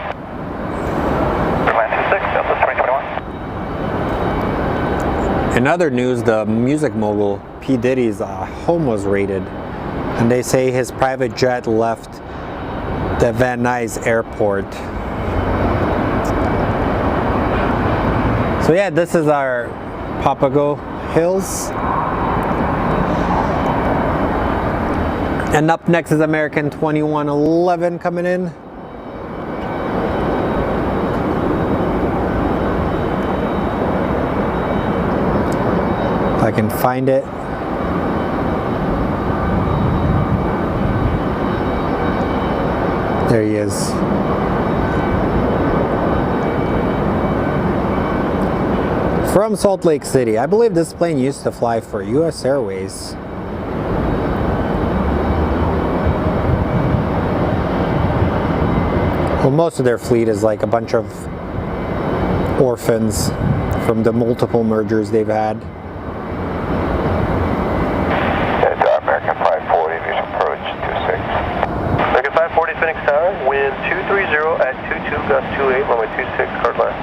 Speaker 1: Land 26, Delta 2021.
Speaker 2: In other news, the music mogul P. Diddy's home was raided, and they say his private jet left the Van Nuys airport. So yeah, this is our Papago Hills. And up next is American 2111 coming in. If I can find it. There he is. From Salt Lake City. I believe this plane used to fly for US Airways. Well, most of their fleet is like a bunch of orphans from the multiple mergers they've had.
Speaker 1: American 540, Aviation approach 26. American 540, Phoenix Tower, wind 230 at 22, gust 28, runway 26, clear to land.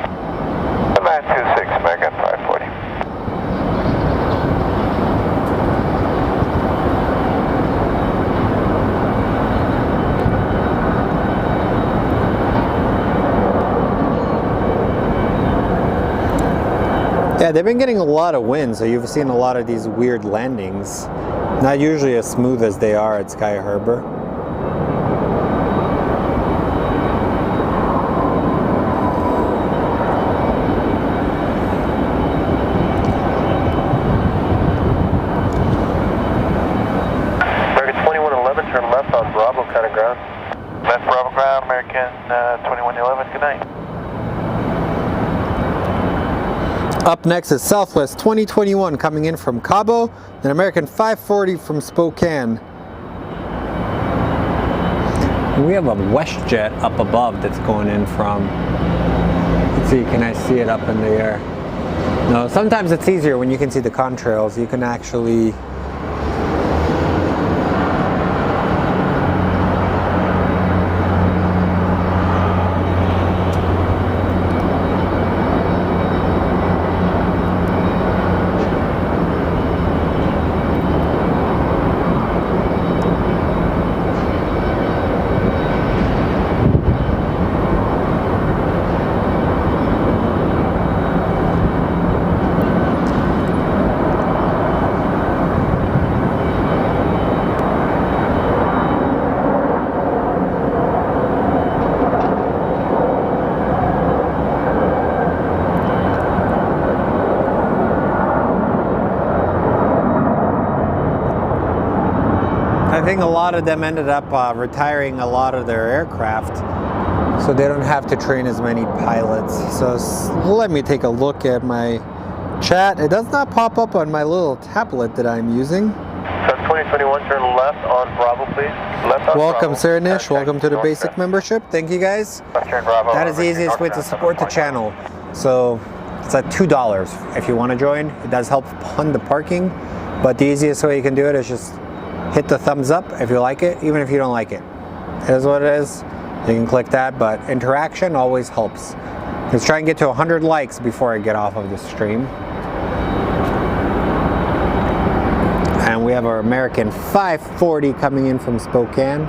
Speaker 1: Land 26, American 540.
Speaker 2: Yeah, they've been getting a lot of wind, so you've seen a lot of these weird landings. Not usually as smooth as they are at Sky Harbor.
Speaker 1: American 2111, turn left on Bravo, kind of ground. Left Bravo ground, American 2111, good night.
Speaker 2: Up next is Southwest 2021 coming in from Cabo, and American 540 from Spokane. And we have a WestJet up above that's going in from, let's see, can I see it up in the air? No, sometimes it's easier when you can see the contrails. You can actually think a lot of them ended up retiring a lot of their aircraft, so they don't have to train as many pilots. So let me take a look at my chat. It does not pop up on my little tablet that I'm using.
Speaker 1: So 2021, turn left on Bravo, please. Left on
Speaker 2: Welcome,
Speaker 1: Bravo.
Speaker 2: Sir Nish. Welcome to the basic membership. Thank you, guys.
Speaker 1: Left turn Bravo.
Speaker 2: That is the easiest way to support the channel. So it's at $2 if you want to join. It does help fund the parking, but the easiest way you can do it is just hit the thumbs up if you like it, even if you don't like it. It is what it is. You can click that, but interaction always helps. Let's try and get to 100 likes before I get off of the stream. And we have our American 540 coming in from Spokane.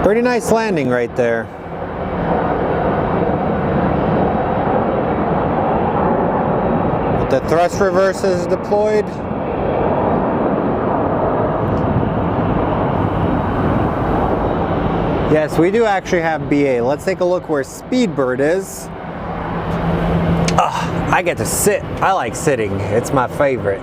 Speaker 2: Pretty nice landing right there. With the thrust reversers deployed. Yes, we do actually have BA. Let's take a look where Speedbird is. I get to sit. I like sitting. It's my favorite.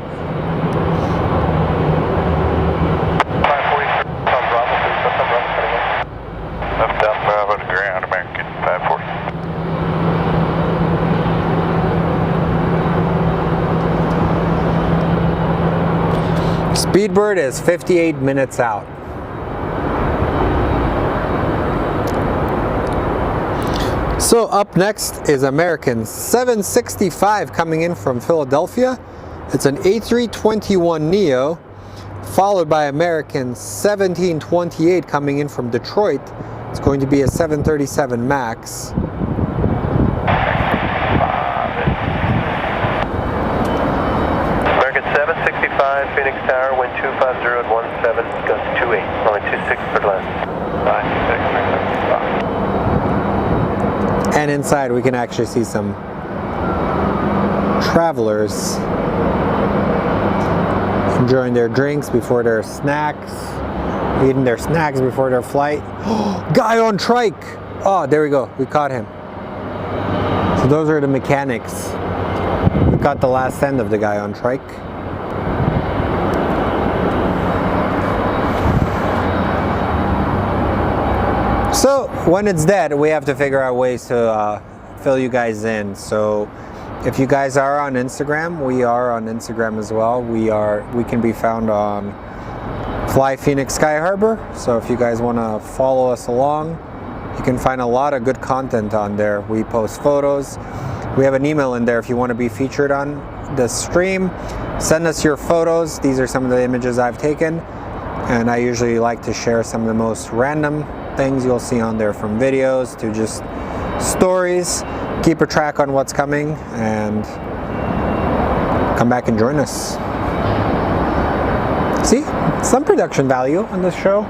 Speaker 2: Speedbird is 58 minutes out. So up next is American 765 coming in from Philadelphia. It's an A321neo, followed by American 1728 coming in from Detroit. It's going to be a 737 MAX.
Speaker 1: American 765, Phoenix Tower, wind 250 at 17, gust 28, runway 26 for the left. 526.
Speaker 2: And inside we can actually see some travelers enjoying their drinks before their snacks, eating their snacks before their flight. Guy on trike! Oh, there we go. We caught him. So those are the mechanics. We caught the last end of the guy on trike. So when it's dead, we have to figure out ways to fill you guys in. So if you guys are on Instagram, we are on Instagram as well. We can be found on Fly Phoenix Sky Harbor. So if you guys want to follow us along, you can find a lot of good content on there. We post photos. We have an email in there if you want to be featured on the stream. Send us your photos. These are some of the images I've taken, and I usually like to share some of the most random things you'll see on there, from videos to just stories. Keep a track on what's coming and come back and join us. See, some production value on this show.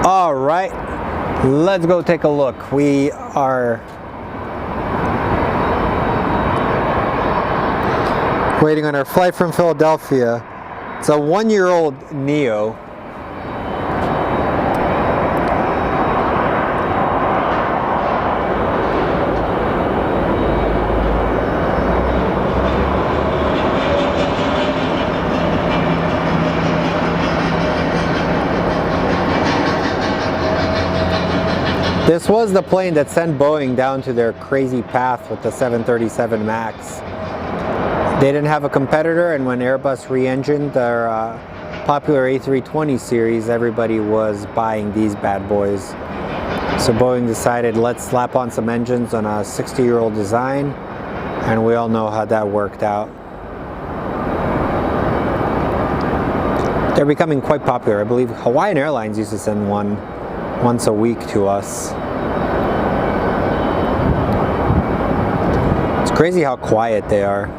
Speaker 2: All right, let's go take a look. We are waiting on our flight from Philadelphia. It's a 1-year-old Neo. This was the plane that sent Boeing down to their crazy path with the 737 MAX. They didn't have a competitor, and when Airbus re-engined their popular A320 series, everybody was buying these bad boys. So Boeing decided, let's slap on some engines on a 60-year-old design, and we all know how that worked out. They're becoming quite popular. I believe Hawaiian Airlines used to send one once a week to us. Crazy how quiet they are.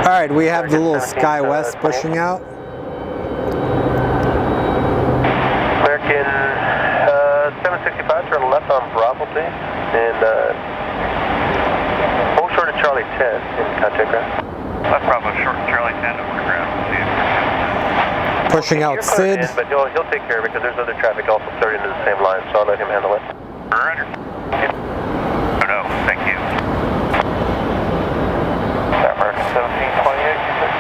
Speaker 2: Alright, we have the little Sky West pushing out.
Speaker 1: American 765, turn left on Bravo, please. And hold short of Charlie 10 in contact ground. Left Bravo, short of Charlie 10 over ground.
Speaker 2: Pushing out Sid.
Speaker 1: But he'll take care of it because there's other traffic also starting into the same line, so I'll let him handle it. Roger. Oh no, thank you. American 1728, you said?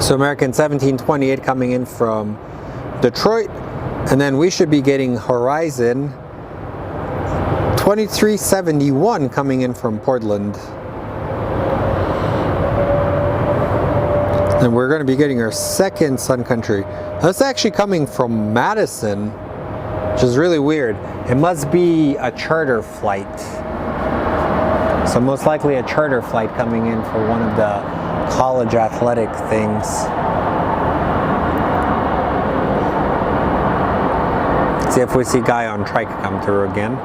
Speaker 2: So American 1728 coming in from Detroit, and then we should be getting Horizon 2371 coming in from Portland. And we're going to be getting our second Sun Country. That's actually coming from Madison, which is really weird. It must be a charter flight. So most likely a charter flight coming in for one of the college athletic things. See if we see Guy on Trike come through again.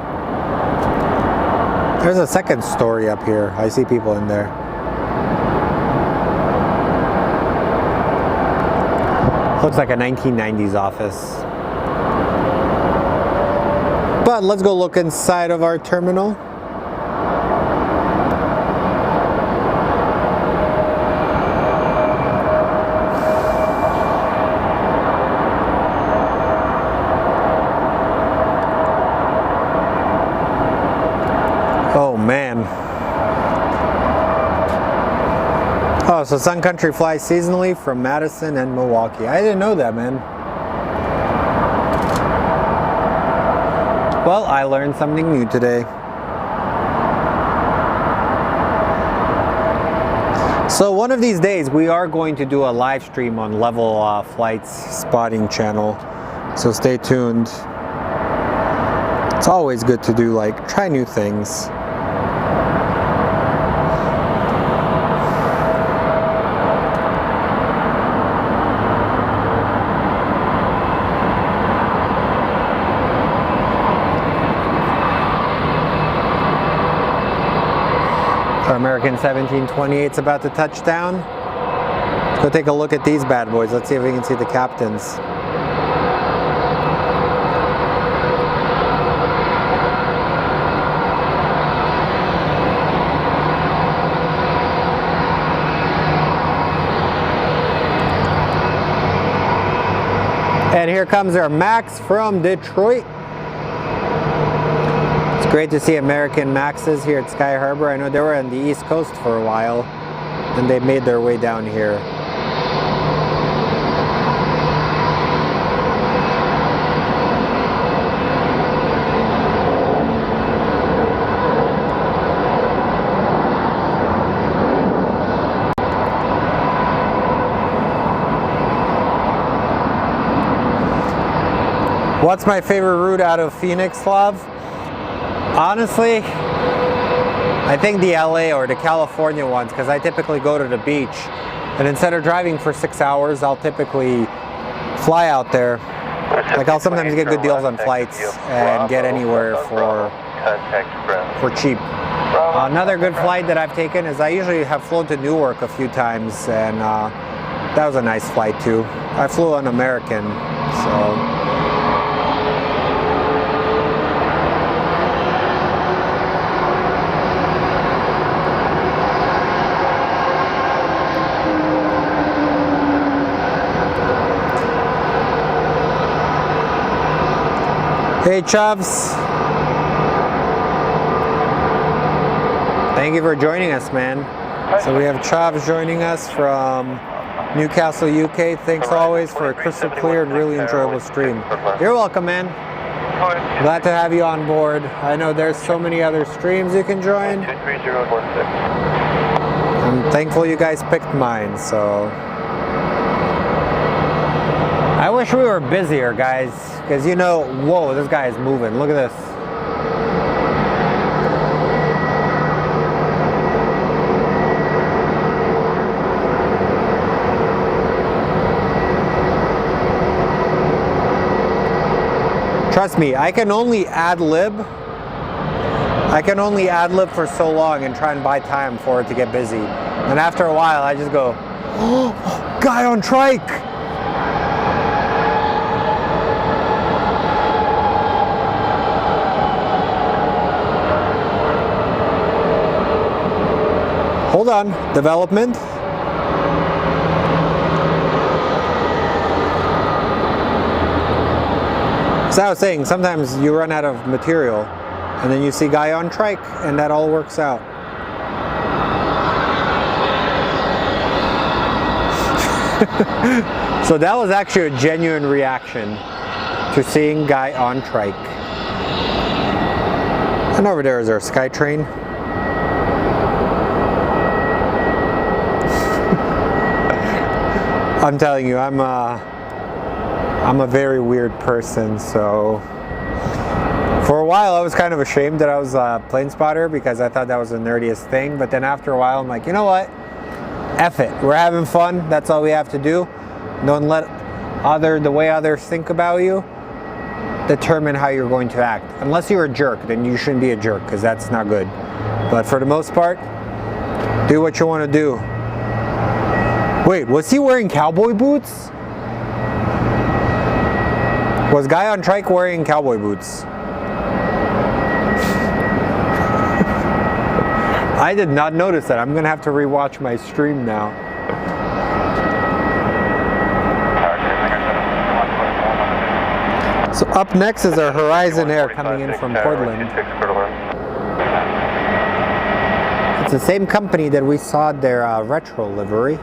Speaker 2: There's a second story up here. I see people in there. Looks like a 1990s office. But let's go look inside of our terminal. Oh man. Oh, so Sun Country flies seasonally from Madison and Milwaukee. I didn't know that, man. Well, I learned something new today. So one of these days we are going to do a live stream on Level Flights spotting channel. So stay tuned. It's always good to do, like, try new things. Our American 1728 is about to touch down. Let's go take a look at these bad boys. Let's see if we can see the captains. And here comes our Max from Detroit. It's great to see American Maxes here at Sky Harbor. I know they were on the East Coast for a while, and they made their way down here. What's my favorite route out of Phoenix, Slav? Honestly, I think the LA or the California ones, because I typically go to the beach, and instead of driving for 6 hours, I'll typically fly out there. Like, I'll sometimes get good deals on flights and get anywhere for cheap. Another good flight that I've taken is I usually have flown to Newark a few times, and that was a nice flight too. I flew on American, so. Hey, Chubbs. Thank you for joining us, man. So we have Chavs joining us from Newcastle, UK. Thanks always for a crystal clear and really enjoyable stream. You're welcome, man. Glad to have you on board. I know there's so many other streams you can join. I'm thankful you guys picked mine, so. I wish we were busier, guys, because you know, whoa, this guy is moving. Look at this. Trust me, I can only ad-lib. I can only ad-lib for so long and try and buy time for it to get busy. And after a while, I just go, oh, guy on trike! Hold on, development. So I was saying, sometimes you run out of material and then you see guy on trike and that all works out. So that was actually a genuine reaction to seeing guy on trike. And over there is our SkyTrain. I'm telling you, I'm a very weird person, so for a while I was kind of ashamed that I was a plane spotter because I thought that was the nerdiest thing, but then after a while I'm like, you know what? F it. We're having fun. That's all we have to do. Don't let the way others think about you determine how you're going to act. Unless you're a jerk, then you shouldn't be a jerk because that's not good. But for the most part, do what you want to do. Wait, was he wearing cowboy boots? Was guy on trike wearing cowboy boots? I did not notice that. I'm gonna have to rewatch my stream now. So up next is our Horizon Air coming in from Portland. It's the same company that we saw their retro livery.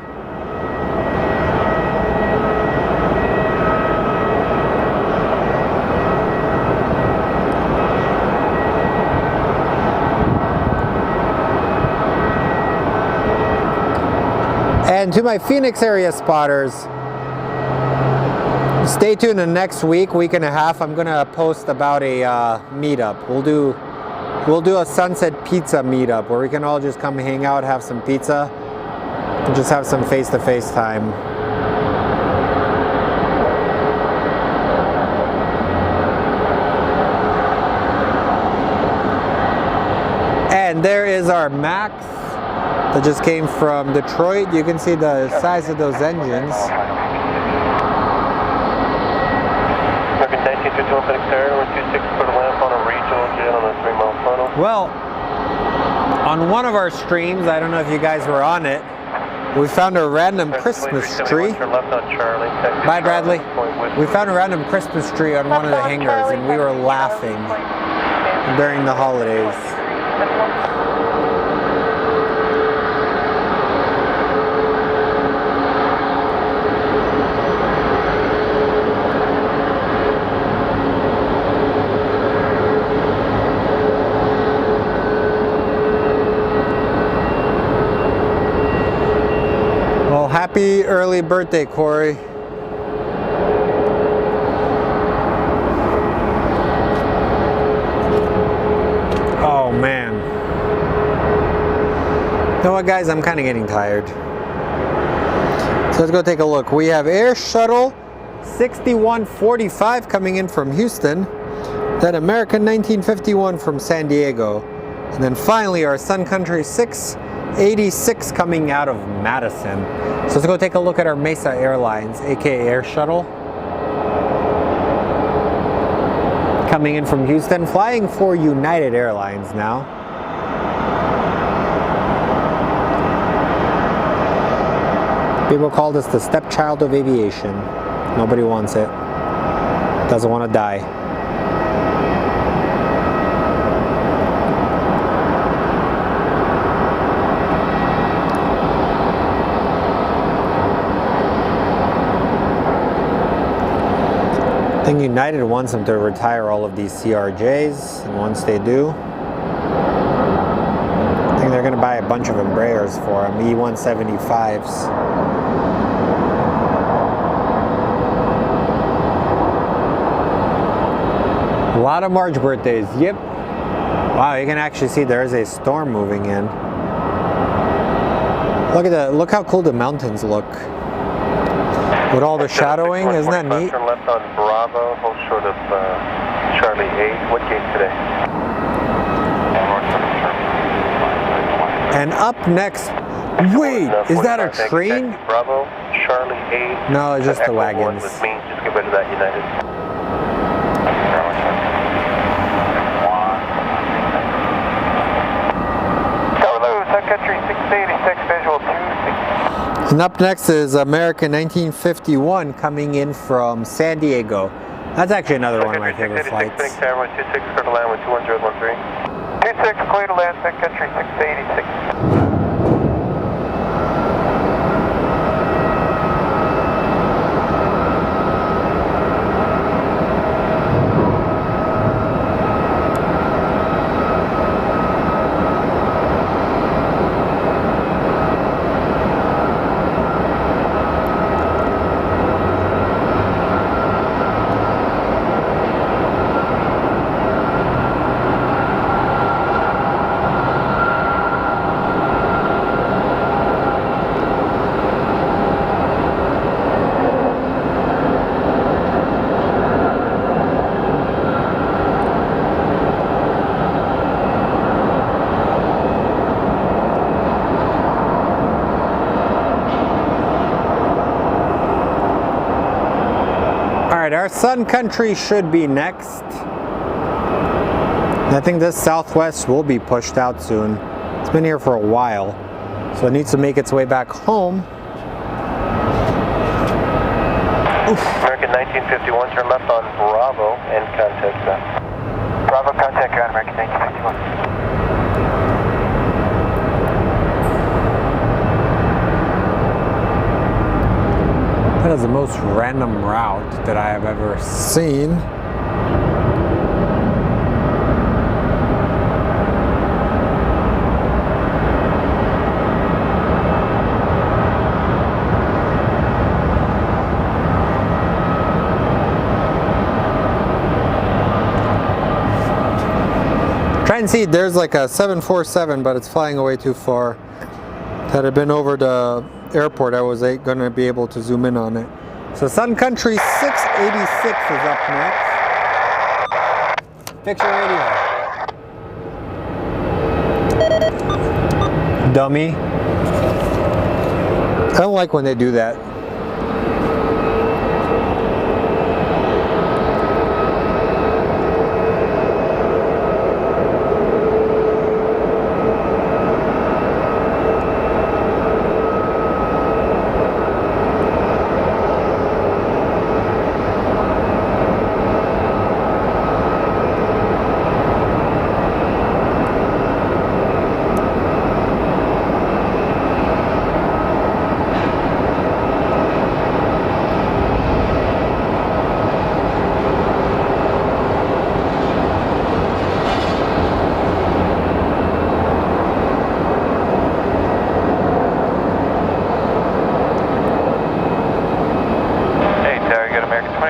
Speaker 2: And to my Phoenix area spotters, stay tuned in the next week and a half. I'm gonna post about a meetup. We'll do a Sunset Pizza meetup where we can all just come hang out, have some pizza, and just have some face-to-face time. And there is our Max that just came from Detroit. You can see the size of those engines. Well, on one of our streams, I don't know if you guys were on it, we found a random Christmas tree. Bye, Bradley. We found a random Christmas tree on one of the hangars, and we were laughing during the holidays. Happy early birthday, Corey. Oh man. You know what, guys? I'm kind of getting tired. So let's go take a look. We have Air Shuttle 6145 coming in from Houston. Then American 1951 from San Diego. And then finally our Sun Country 686 coming out of Madison. So let's go take a look at our Mesa Airlines, aka Air Shuttle. Coming in from Houston, flying for United Airlines now. People called us the stepchild of aviation. Nobody wants it. Doesn't want to die. think United wants them to retire all of these CRJs, and once they do, I think they're going to buy a bunch of Embraers for them, E175s. A lot of March birthdays, yep. Wow, you can actually see there is a storm moving in. Look at that, look how cool the mountains look. With all the shadowing, isn't that neat?
Speaker 1: Turn left on Bravo, hold short of Charlie 8. What gate today?
Speaker 2: And up next, wait, is that a train?
Speaker 1: Bravo, Charlie 8.
Speaker 2: No, it's just the wagons.
Speaker 1: With me, just get rid of that United. Country 686, visual 26.
Speaker 2: And up next is American 1951 coming in from San Diego. That's actually another one of my favorite flights.
Speaker 1: 26, clear to land with 21013. 26, clear to land, Sun Country 686. Our Sun Country should be next. I think this Southwest will be pushed out soon. It's been here for a while, so it needs to make its way back home. Oof. American 1951, turn left on Bravo and contact that. Bravo, contact ground, American 1951.
Speaker 2: That is the most random route that I have ever seen. Try and see, there's like a 747, but it's flying away too far. Had it been over the airport, I was going to be able to zoom in on it. So Sun Country 686 is up next. Fix your radio. Dummy. I don't like when they do that.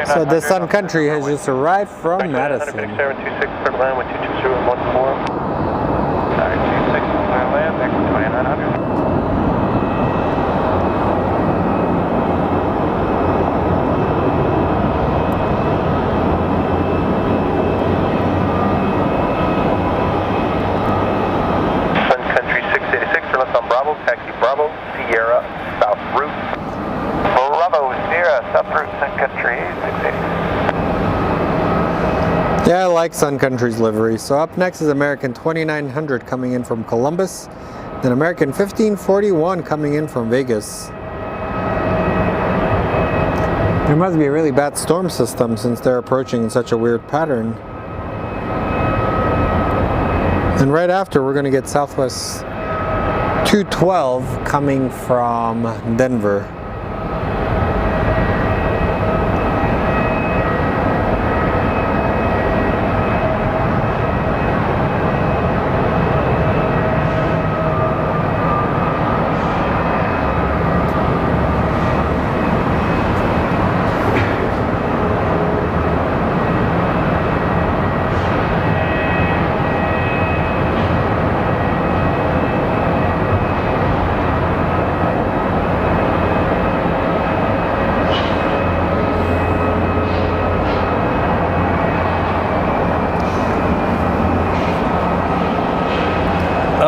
Speaker 2: So the Sun Country has just arrived from Madison.
Speaker 1: 726, clear to land with 22014. 26, clear to land, next 2900. Sun Country 686, turn left on Bravo, taxi Bravo, Sierra, south route. Bravo, Sierra, south route, Sun Country 686.
Speaker 2: Yeah, I like Sun Country's livery. So up next is American 2900 coming in from Columbus, then American 1541 coming in from Vegas. There must be a really bad storm system since they're approaching in such a weird pattern. And right after, we're going to get Southwest 212 coming from Denver.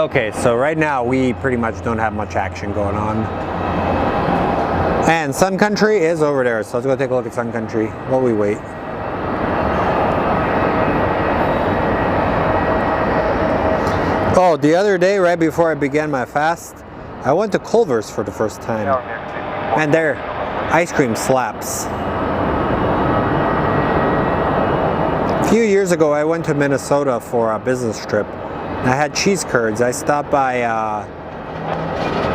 Speaker 2: Okay, so right now we pretty much don't have much action going on. And Sun Country is over there, so let's go take a look at Sun Country while we wait. Oh, the other day, right before I began my fast, I went to Culver's for the first time. And their ice cream slaps. A few years ago, I went to Minnesota for a business trip. I had cheese curds. I stopped by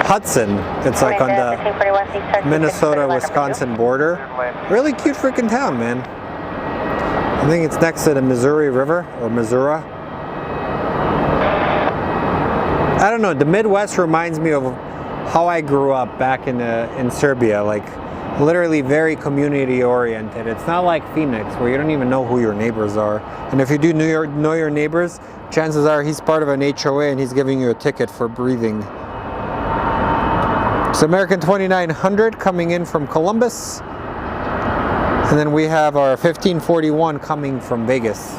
Speaker 2: Hudson. It's like on the Minnesota-Wisconsin border. Really cute freaking town, man. I think it's next to the Missouri River, or Missouri. I don't know, the Midwest reminds me of how I grew up back in Serbia, like literally very community oriented. It's not like Phoenix where you don't even know who your neighbors are. And if you do know your neighbors, chances are he's part of an HOA and he's giving you a ticket for breathing. So American 2900 coming in from Columbus. And then we have our 1541 coming from Vegas.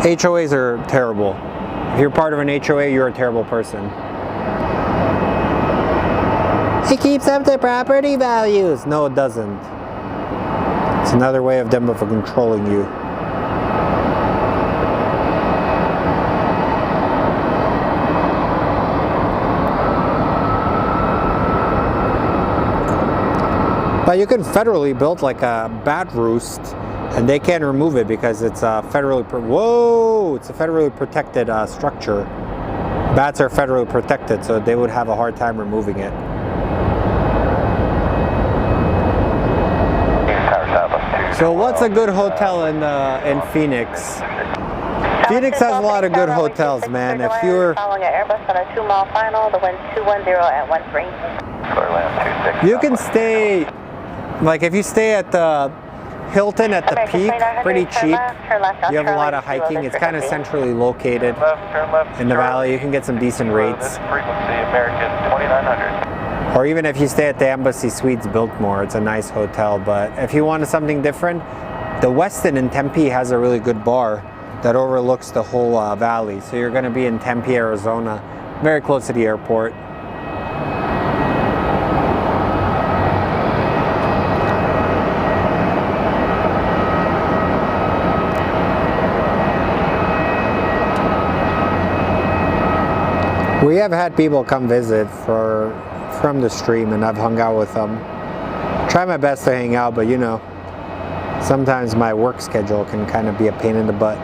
Speaker 2: HOAs are terrible. If you're part of an HOA, you're a terrible person. It keeps up the property values. No, it doesn't. It's another way of them controlling you. But you can federally build like a bat roost, and they can't remove it because it's a federally it's a federally protected structure. Bats are federally protected, so they would have a hard time removing it. So what's a good hotel in Phoenix? Phoenix has a lot of good hotels, man. If you're
Speaker 3: following an Airbus on a 2-mile final, the wind's 210 at 13.
Speaker 2: You can stay, like if you stay at the Hilton at the Peak, pretty cheap. You have a lot of hiking. It's kind of centrally located in the valley. You can get some decent rates. Or even if you stay at the Embassy Suites Biltmore, it's a nice hotel. But if you wanted something different, the Westin in Tempe has a really good bar that overlooks the whole valley. So you're going to be in Tempe, Arizona, very close to the airport. We have had people come visit from the stream, and I've hung out with them. Try my best to hang out, but you know, sometimes my work schedule can kind of be a pain in the butt.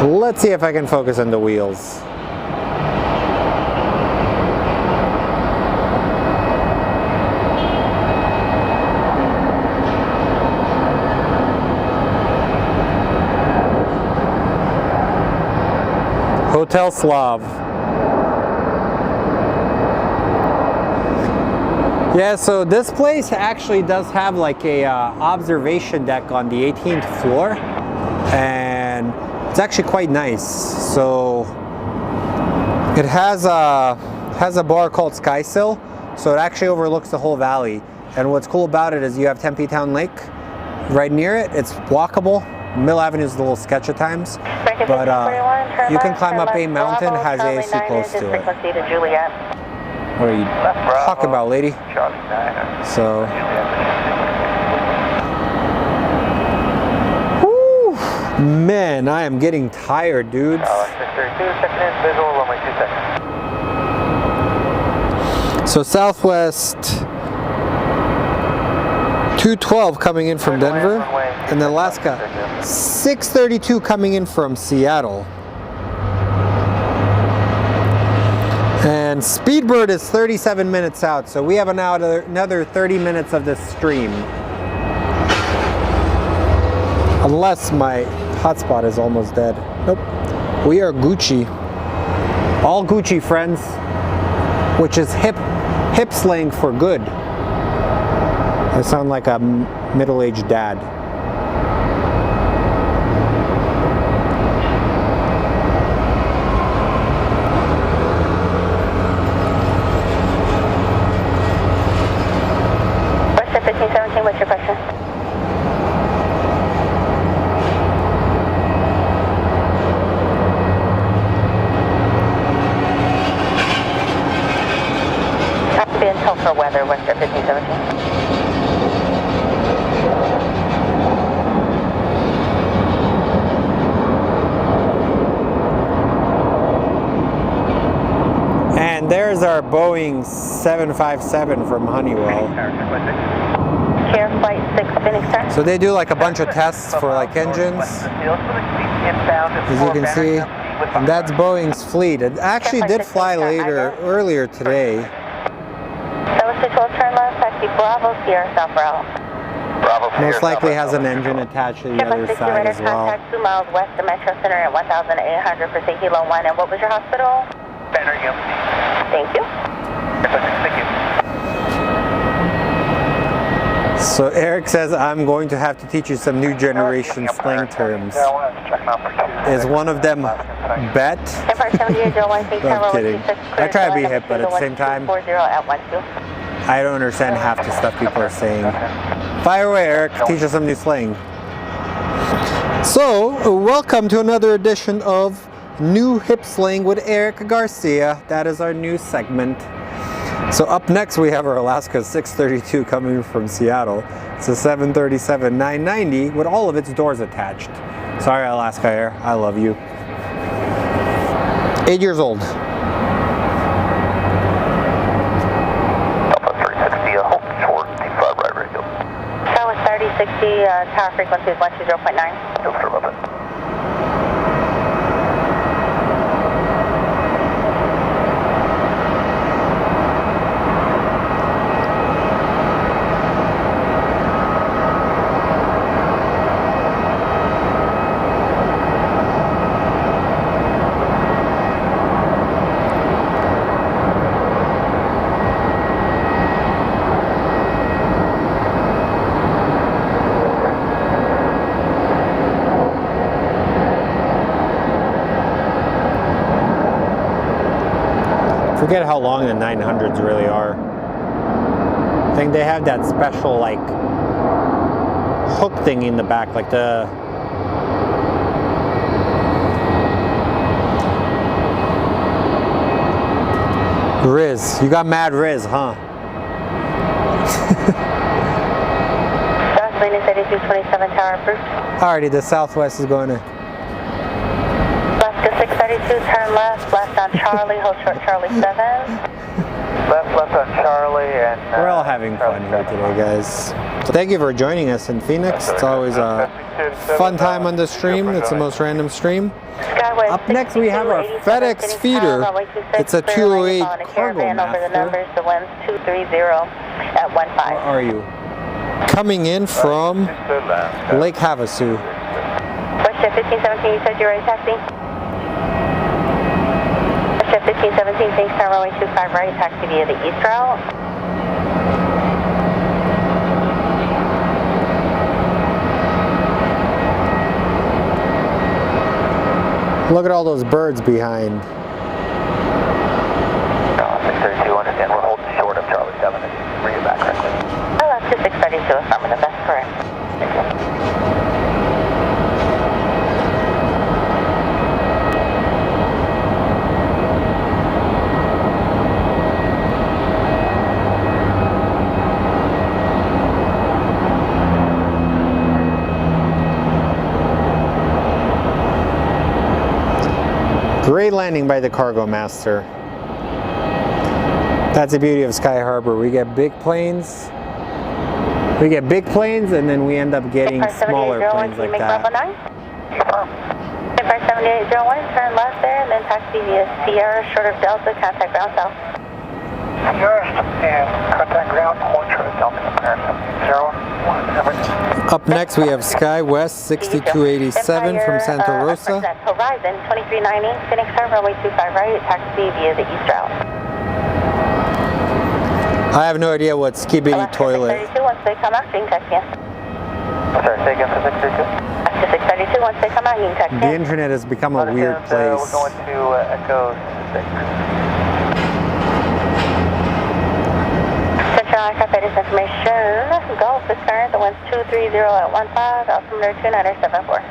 Speaker 2: Let's see if I can focus on the wheels. Hotel Slav. Yeah, so this place actually does have like a observation deck on the 18th floor, and it's actually quite nice. So it has a bar called Skysill, so it actually overlooks the whole valley. And what's cool about it is you have Tempe Town Lake right near it. It's walkable. Mill Avenue is a little sketch at times, but you can climb up a mountain, has AC close to it. What are you talking about, lady? So, whew, man, I am getting tired, dudes. So Southwest 212 coming in from Denver, and Alaska 632 coming in from Seattle. And Speedbird is 37 minutes out, so we have another 30 minutes of this stream. Unless my hotspot is almost dead. Nope. We are Gucci. All Gucci, friends. Which is hip slang for good. I sound like a middle-aged dad.
Speaker 3: Western 1517, what's your question? for weather, Western 1517.
Speaker 2: And there's our Boeing 757 from Honeywell.
Speaker 3: Care Flight 6 Phoenix Tower.
Speaker 2: So they do like a bunch of tests for like engines, as you can see. And that's Boeing's fleet. It actually did fly earlier today.
Speaker 3: 7612, turn left, taxi Bravo, Sierra South Bravo.
Speaker 2: Most likely has an engine attached to the other side as well.
Speaker 3: Contact 2 miles west of Metro Center at 1,800 for Kilo 1. And what was your hospital?
Speaker 1: Banter, you.
Speaker 3: Thank you.
Speaker 1: Thank you.
Speaker 2: So Eric says, I'm going to have to teach you some new generation slang terms. Is one of them bet? I'm kidding. I try to be hip, but at the same time, I don't understand half the stuff people are saying. Fire away, Eric. Teach us some new slang. So, welcome to another edition of New Hip Slang with Eric Garcia. That is our new segment. So up next we have our Alaska 632 coming from Seattle. It's a 737-990 with all of its doors attached. Sorry, Alaska Air, I love you. 8 years old.
Speaker 1: Alpha 360, hold short, D5 right radio.
Speaker 3: Southwest 3060, tower frequency is 120.9.
Speaker 1: Go for 11.
Speaker 2: Forget how long the 900s really are. I think they have that special like hook thing in the back, like the Riz. You got mad Riz, huh?
Speaker 3: South Venus 8227 tower approved.
Speaker 2: Alrighty, the Southwest is going to.
Speaker 3: Alaska 632, turn left, left on Charlie, hold short Charlie 7.
Speaker 1: Left on Charlie and...
Speaker 2: We're all having fun here today, guys. So thank you for joining us in Phoenix. It's always a fun time on the stream. It's the most random stream. Up next we have our FedEx feeder. It's a 208 Cargo Master.
Speaker 3: The wind's 230 at 15.
Speaker 2: Where are you? Coming in from Lake Havasu.
Speaker 3: Westjet 1517, you said you're ready, taxi? Westjet 1517, thanks, tower runway 25 right, taxi via the east route.
Speaker 2: Look at all those birds behind.
Speaker 1: 632, understand, we're holding short of Charlie 7. Bring it back correctly.
Speaker 3: Alaska 632, affirmative, that's correct.
Speaker 1: Thank you.
Speaker 2: Great landing by the Cargo Master. That's the beauty of Sky Harbor. We get big planes. We get big planes and then we end up getting smaller planes like that.
Speaker 3: 7801, turn left there and then taxi via Sierra, short of Delta, contact ground south.
Speaker 1: Sierra and contact ground, hold short of Delta, comparison 01.
Speaker 2: Up next we have Sky West 6287 from Santa Rosa.
Speaker 3: Horizon 2390, Phoenix Tower, runway 25 right, taxi via the east route.
Speaker 2: I have no idea what skibidi toilet.
Speaker 3: 632, once they come out, you can text in.
Speaker 1: Sorry, say again for 632?
Speaker 3: After 632, once they come out, you can text in.
Speaker 2: The internet has become a weird place.
Speaker 1: We're going to Echo 6.
Speaker 3: Central aircraft latest information. Gulf is current, the wind's 230 at 15, altimeter 2974.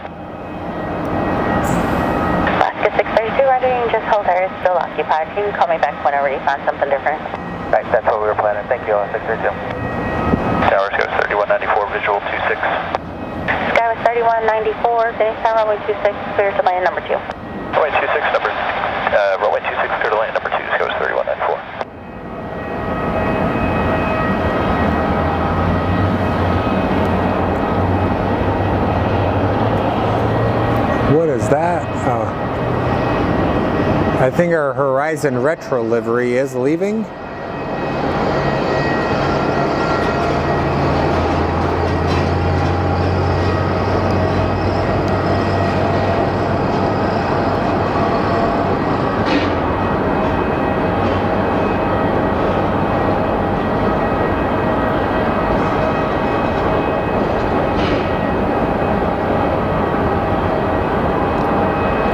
Speaker 3: Alaska 632, rendering, just hold there, it's still occupied. You can call me back whenever you find something different.
Speaker 1: Right, that's what we were planning. Thank you, 632. Towers goes 3194, visual 26.
Speaker 3: Skywest 3194, Phoenix Tower, runway 26, clear to land number 2.
Speaker 1: Runway 26, runway 26, clear to land number 2, goes 3194.
Speaker 2: What is that? Oh. I think our Horizon Retro livery is leaving.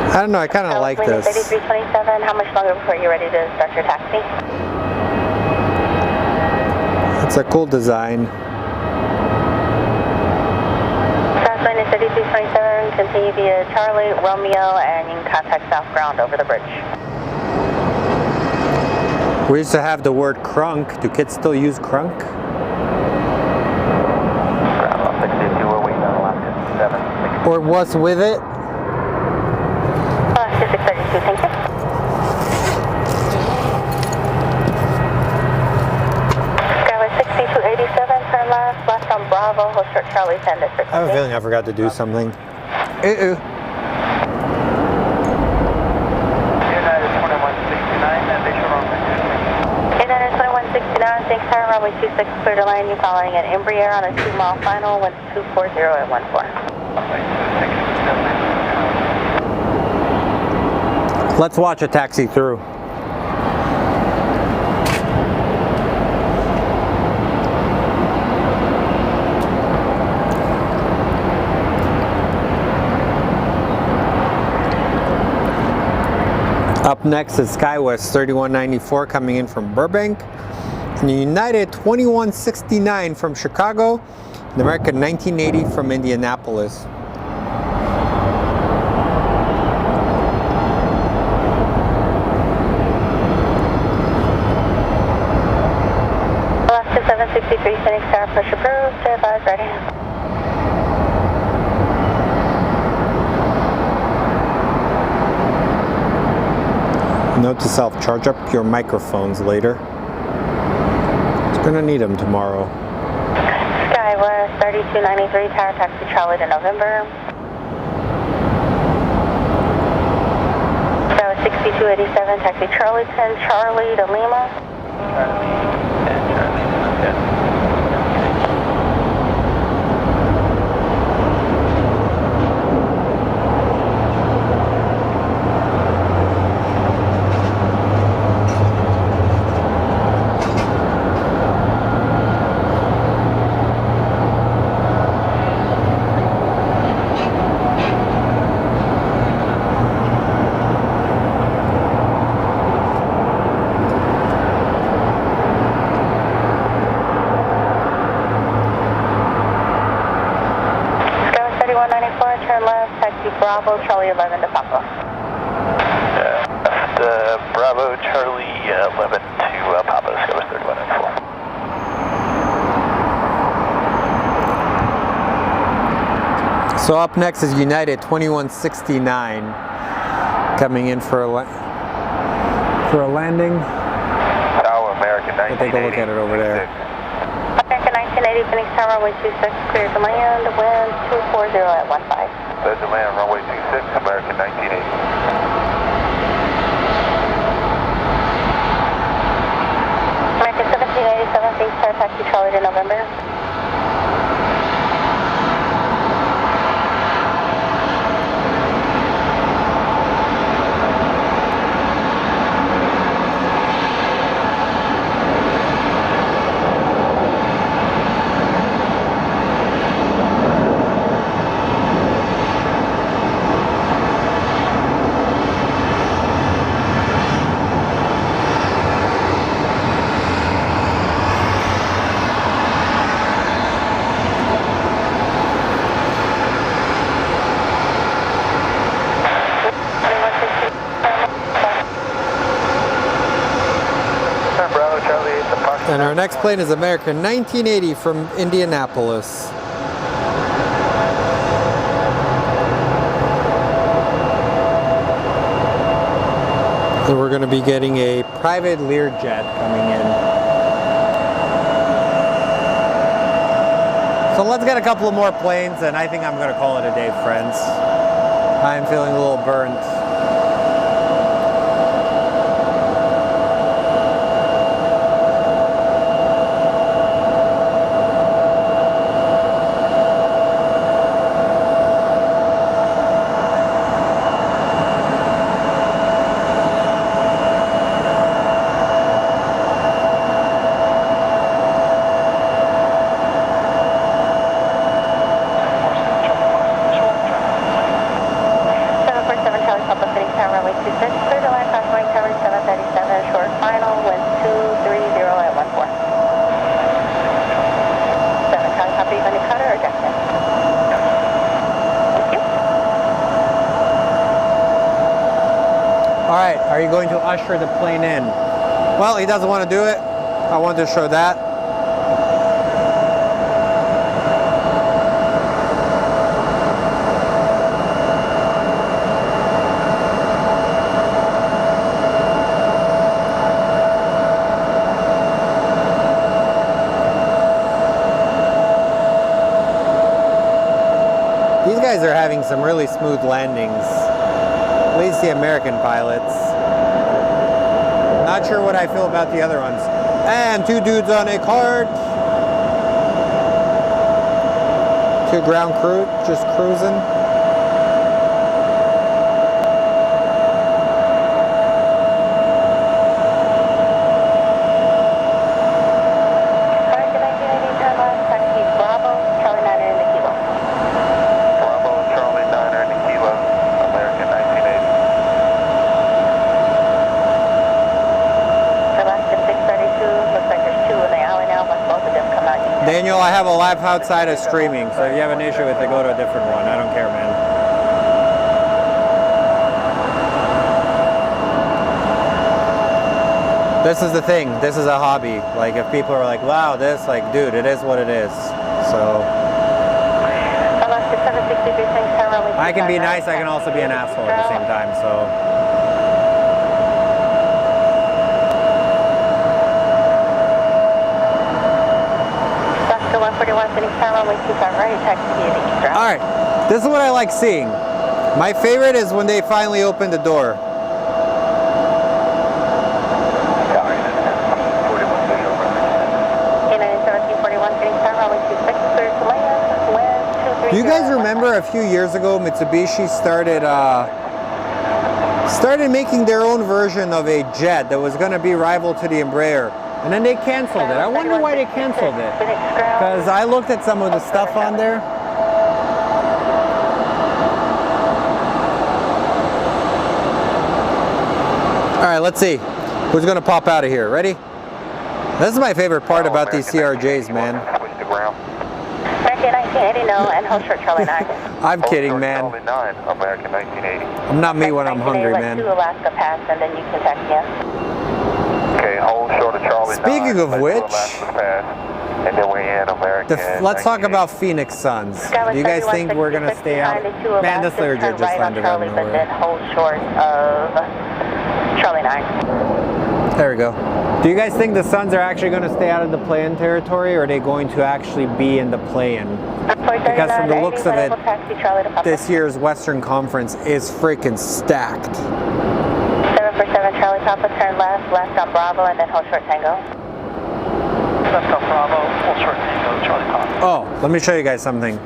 Speaker 2: I don't know, I kind of like this.
Speaker 3: 8327, how much longer before you're ready to start your taxi?
Speaker 2: It's a cool design.
Speaker 3: Southwind is 8327, continue via Charlie, Romeo, and you can contact South Ground over the bridge.
Speaker 2: We used to have the word crunk. Do kids still use crunk?
Speaker 1: Ground 682, we're waiting on Alaska 7.
Speaker 2: Or what's with it?
Speaker 3: 2632, thank you. Skyway 6287, turn left on Bravo, hold short Charlie 10 district.
Speaker 2: I have a feeling I forgot to do something.
Speaker 1: United 2169, Aviation runway 26.
Speaker 3: United 2169, Phoenix Tower, runway 26, clear to land. You following an Embraer on a 2-mile final, wind 240 at 14.
Speaker 2: Let's watch a taxi through. Up next is Skywest 3194 coming in from Burbank, and United 2169 from Chicago, and American 1980 from Indianapolis.
Speaker 3: Alaska 763, Phoenix Tower, push approved, advise ready.
Speaker 2: Note to self, charge up your microphones later. You're gonna need them tomorrow.
Speaker 3: Skywest 3293, Tower taxi Charlie to November. Skywest 6287, taxi Charlie 10 Charlie to Lima. Turn left, taxi Bravo, Charlie 11 to Papa.
Speaker 1: Bravo, Charlie 11 to Papa, Skywest 3194.
Speaker 2: So up next is United 2169 coming in for a landing.
Speaker 1: Tower, American 1980.
Speaker 2: We'll take a look at it over there.
Speaker 3: American 1980, Phoenix Tower, runway 26, clear to land, wind 240 at 15.
Speaker 1: Clear to land, runway 26, American 1980.
Speaker 3: American 1787, Phoenix Tower, taxi Charlie to November.
Speaker 2: Our next plane is American 1980 from Indianapolis. So we're going to be getting a private Learjet coming in. So let's get a couple of more planes and I think I'm going to call it a day, friends. I'm feeling a little burnt. Alright, are you going to usher the plane in? Well, he doesn't want to do it. I want to show that. These guys are having some really smooth landings. At least the American pilots. Not sure what I feel about the other ones. And two dudes on a cart. Two ground crew just cruising. Daniel, I have a live outside of streaming, so if you have an issue with it, go to a different one. I don't care, man. This is the thing. This is a hobby. Like, if people are like, wow, this, like, dude, it is what it is. So I can be nice, I can also be an asshole at the same time, so. Alright, this is what I like seeing. My favorite is when they finally open the door. Do you guys remember a few years ago Mitsubishi started making their own version of a jet that was going to be rival to the Embraer? And then they canceled it. I wonder why they canceled it. Because I looked at some of the stuff on there. Alright, let's see. Who's going to pop out of here? Ready? This is my favorite part about these CRJs, man. I'm kidding, man. I'm not me when I'm hungry, man. Speaking of which, let's talk about Phoenix Suns. Do you guys think we're going to stay out? Man, this Learjet just landed out of nowhere. There we go. Do you guys think the Suns are actually going to stay out of the play-in territory, or are they going to actually be in the play-in? Because from the looks of it, this year's Western Conference is freaking stacked.
Speaker 3: 747 Charlie Papa, turn left on Bravo, and then hold short Tango. Left on Bravo, hold short Tango, Charlie Papa.
Speaker 2: Oh, let me show you guys something.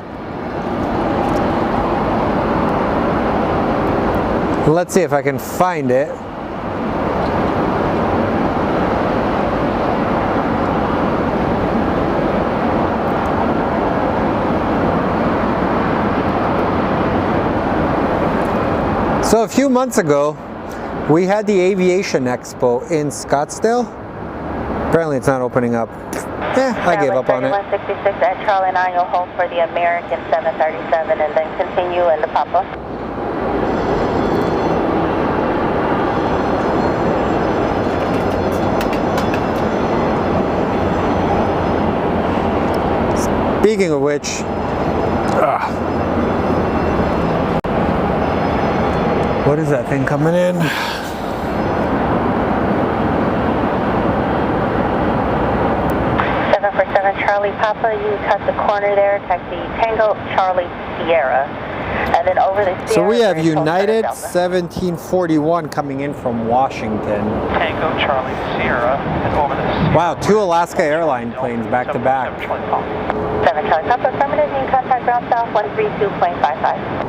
Speaker 2: Let's see if I can find it. So a few months ago, we had the Aviation Expo in Scottsdale. Apparently it's not opening up. I gave up on it.
Speaker 3: 166 at Charlie 9, you'll hold for the American 737 and then continue into Papa.
Speaker 2: Speaking of which, what is that thing coming in?
Speaker 3: Charlie Papa, you cut the corner there, taxi Tango Charlie Sierra, and then over the Sierra.
Speaker 2: So we have United 1741 coming in from Washington.
Speaker 1: Tango Charlie Sierra, and over the Sierra.
Speaker 2: Wow, 2 Alaska Airline planes back to back.
Speaker 3: 7 Charlie Papa, affirmative, you contact ground south 132.55.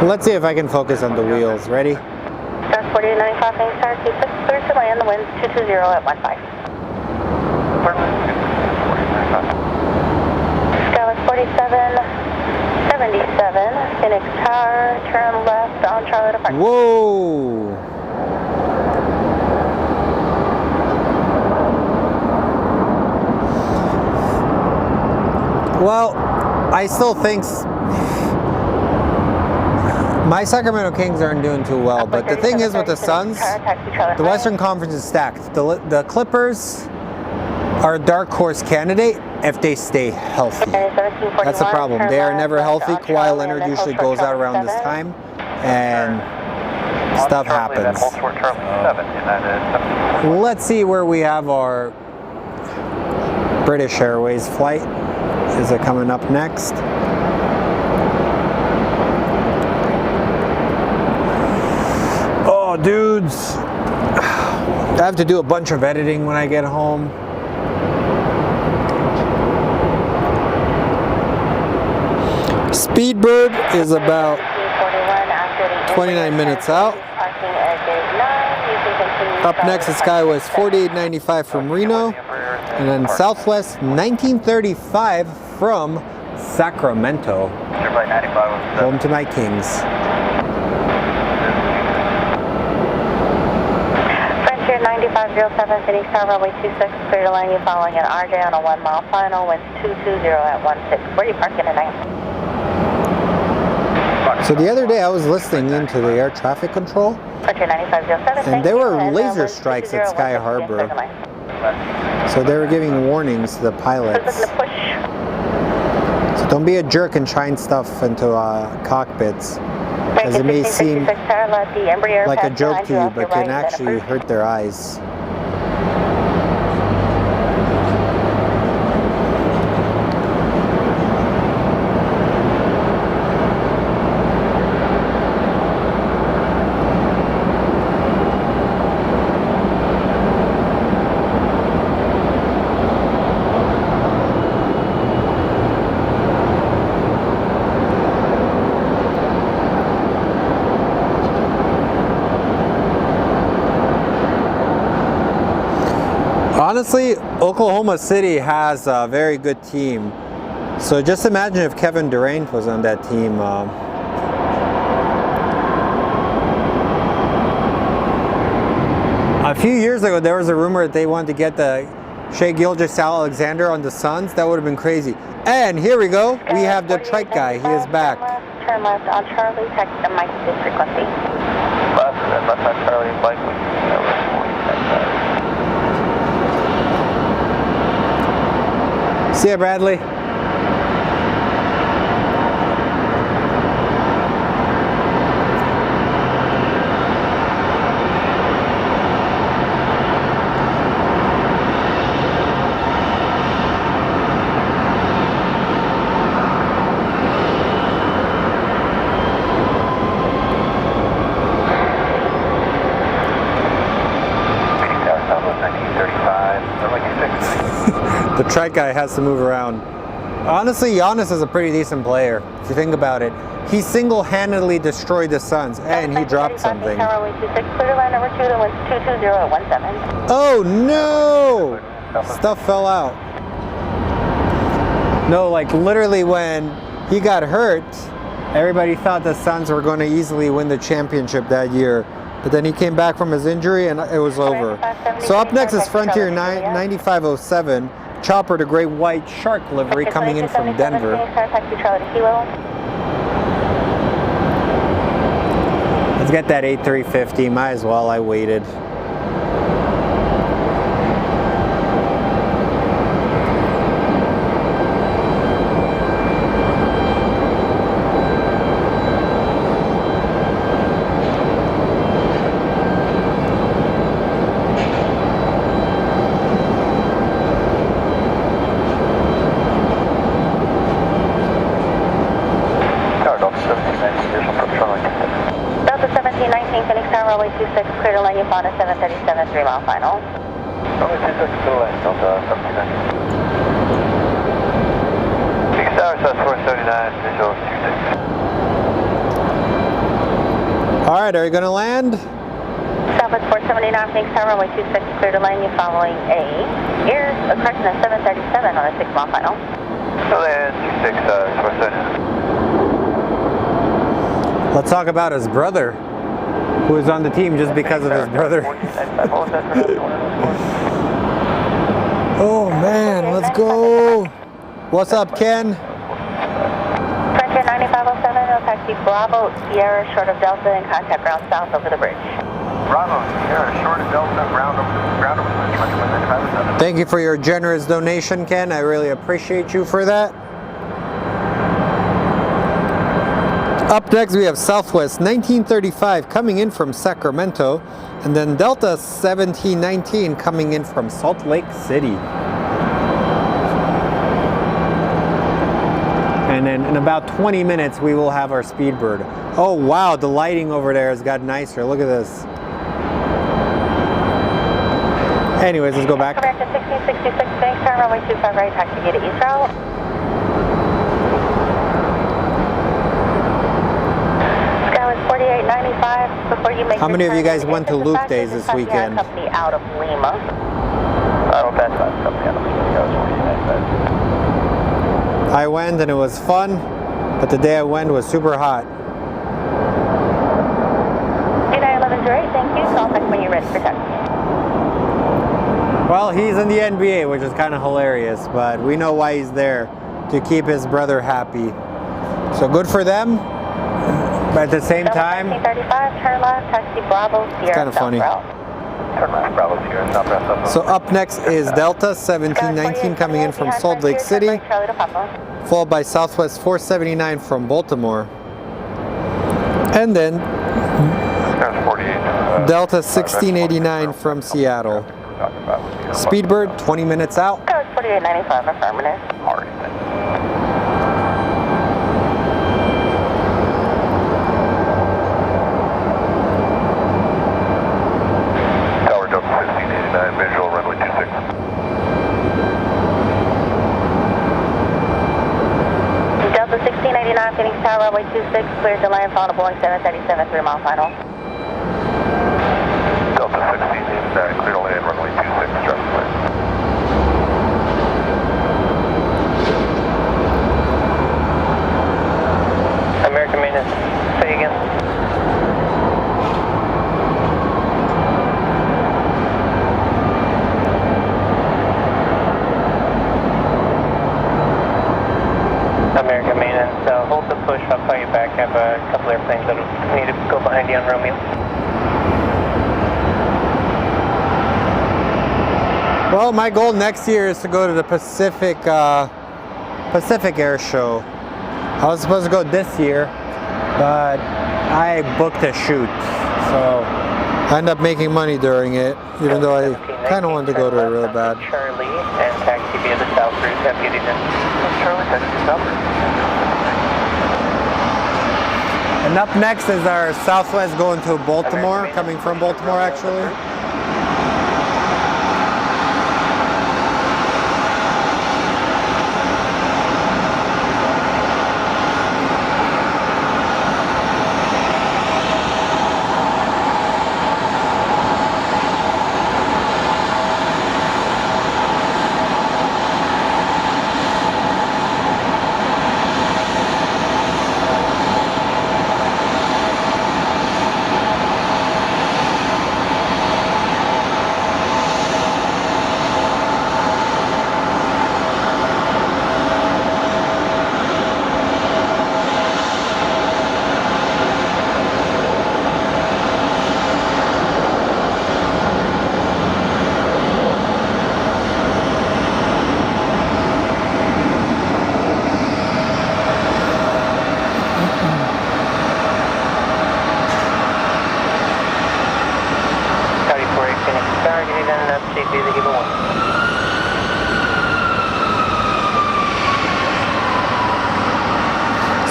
Speaker 2: Let's see if I can focus on the wheels. Ready?
Speaker 3: That's 4895, main star 26 clear to land, the wind's 220 at 15. Skyless 4777, Phoenix Tower, turn left on Charlie departure.
Speaker 2: Whoa! Well, I still think my Sacramento Kings aren't doing too well, but the thing is with the Suns, the Western Conference is stacked. The Clippers are a dark horse candidate if they stay healthy. That's the problem. They are never healthy. Kawhi Leonard usually goes out around this time, and stuff happens. Let's see where we have our British Airways flight. Is it coming up next? Oh, dudes, I have to do a bunch of editing when I get home. Speedbird is about 29 minutes out. Up next is SkyWest 4895 from Reno, and then Southwest 1935 from Sacramento. Home to my Kings.
Speaker 3: Frontier 9507, Phoenix Tower, runway 26, clear to land, you following an RJ on a 1 mile final, winds 220 at 16. Where are you parking tonight?
Speaker 2: So the other day I was listening into the air traffic control, and there were laser strikes at Sky Harbor. So they were giving warnings to the pilots. So don't be a jerk and shine stuff into cockpits, because it may seem like a joke to you, but can actually hurt their eyes. Honestly, Oklahoma City has a very good team. So just imagine if Kevin Durant was on that team. A few years ago, there was a rumor that they wanted to get the Shai Gilgeous-Alexander on the Suns. That would have been crazy. And here we go. We have the trike guy. He is back.
Speaker 3: Turn left on Charlie, text the mic to frequency.
Speaker 1: Left on Charlie, Mike.
Speaker 2: See ya, Bradley. The trike guy has to move around. Honestly, Giannis is a pretty decent player, if you think about it. He single-handedly destroyed the Suns, and he dropped something. Oh no! Stuff fell out. No, like literally when he got hurt, everybody thought the Suns were going to easily win the championship that year. But then he came back from his injury and it was over. So up next is Frontier 9507. Chopper, the great white shark livery, coming in from Denver. Let's get that 8350, might as well, I waited.
Speaker 3: Runway 26, clear to land, you found a 737, 3 mile final.
Speaker 1: Runway 26, clear to land, Delta 1790. Phoenix Tower, South 479, visual 26.
Speaker 2: Alright, are you going to land?
Speaker 3: Southwest 479, Phoenix Tower, runway 26, clear to land, you following here's a correction of 737 on a 6 mile final.
Speaker 1: So land 26, 479.
Speaker 2: Let's talk about his brother, who is on the team just because of his brother. Oh man, let's go. What's up, Ken?
Speaker 3: Frontier 9507, no taxi Bravo, Sierra, short of Delta, and contact ground south over the bridge.
Speaker 1: Bravo, Sierra, short of Delta, ground over the bridge, Frontier 9507.
Speaker 2: Thank you for your generous donation, Ken. I really appreciate you for that. Up next, we have Southwest 1935 coming in from Sacramento, and then Delta 1719 coming in from Salt Lake City. And then in about 20 minutes, we will have our Speedbird. Oh wow, the lighting over there has got nicer. Look at this. Anyways, let's go back.
Speaker 3: American 1666, Phoenix Tower, runway 25 right, taxi to East route. Skywest 4895, before you make
Speaker 2: How many of you guys went to Loop Days this weekend?
Speaker 3: Company out of Lima.
Speaker 1: I don't pass that company out of Lima.
Speaker 2: I went and it was fun, but the day I went was super hot.
Speaker 3: 891108, thank you. Contact when you're ready for taxi.
Speaker 2: Well, he's in the NBA, which is kind of hilarious, but we know why he's there, to keep his brother happy. So good for them, but at the same time,
Speaker 3: 1935, turn left, taxi Bravo, Sierra,
Speaker 2: it's kind of funny.
Speaker 1: Turn left, Bravo, Sierra, South Route.
Speaker 2: So up next is Delta 1719 coming in from Salt Lake City, followed by Southwest 479 from Baltimore, and then Delta 1689 from Seattle. Speedbird 20 minutes out.
Speaker 3: 4895, affirmative.
Speaker 1: Tower Delta 1689, visual runway 26.
Speaker 3: Delta 1689, Phoenix Tower, runway 26, cleared to land, followed Boeing 737, 3 mile final.
Speaker 1: Delta 1689, clear to land, runway 26, traffic clear.
Speaker 3: American maintenance, say again. American maintenance, hold the push, I'll call you back. I have a couple airplanes that need to go behind you on Romeo.
Speaker 2: Well, my goal next year is to go to the Pacific Air Show. I was supposed to go this year, but I booked a shoot, so I ended up making money during it, even though I kind of wanted to go to it really bad.
Speaker 3: Charlie and taxi via the south route, deputy then.
Speaker 1: Charlie, taxi south route.
Speaker 2: And up next is our Southwest going to Baltimore, coming from Baltimore actually.
Speaker 3: up, proceed via the Hilo 1.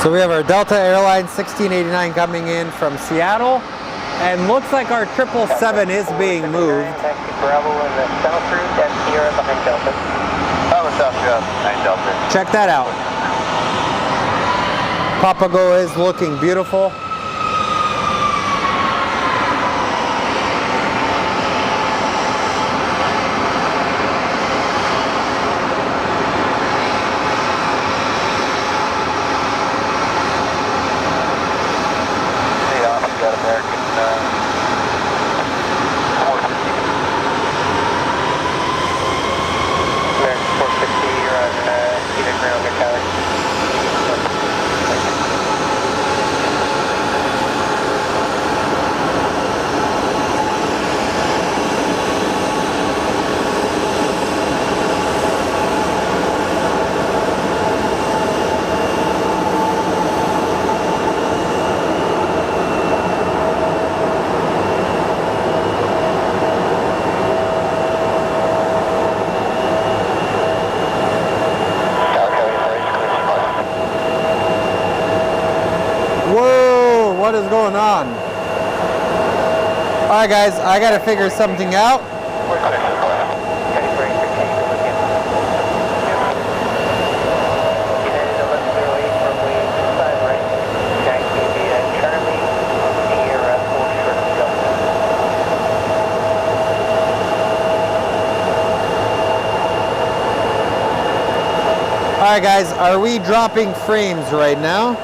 Speaker 2: So we have our Delta Airlines 1689 coming in from Seattle, and looks like our 777 is being moved.
Speaker 3: Taxi Bravo in the south route, that's Sierra behind Delta.
Speaker 1: Bravo South behind Delta.
Speaker 2: Check that out. Papago is looking beautiful. What is going on? All right, guys, I got to figure something out. All right, guys, are we dropping frames right now?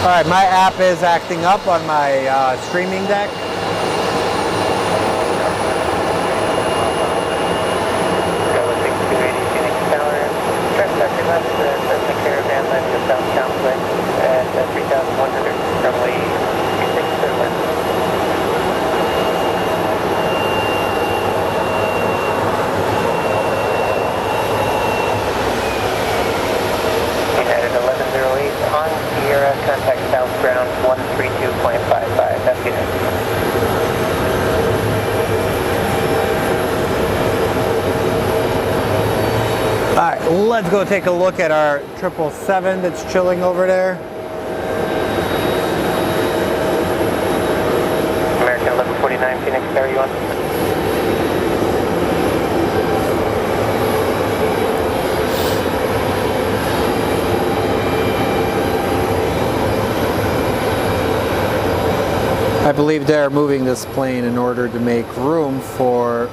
Speaker 2: All right, my app is acting up on my streaming deck.
Speaker 3: Contact southbound 132.55. That's good.
Speaker 2: All right, let's go take a look at our 777 that's chilling over there.
Speaker 3: American 1149 Phoenix, how are you on?
Speaker 2: I believe they're moving this plane in order to make room for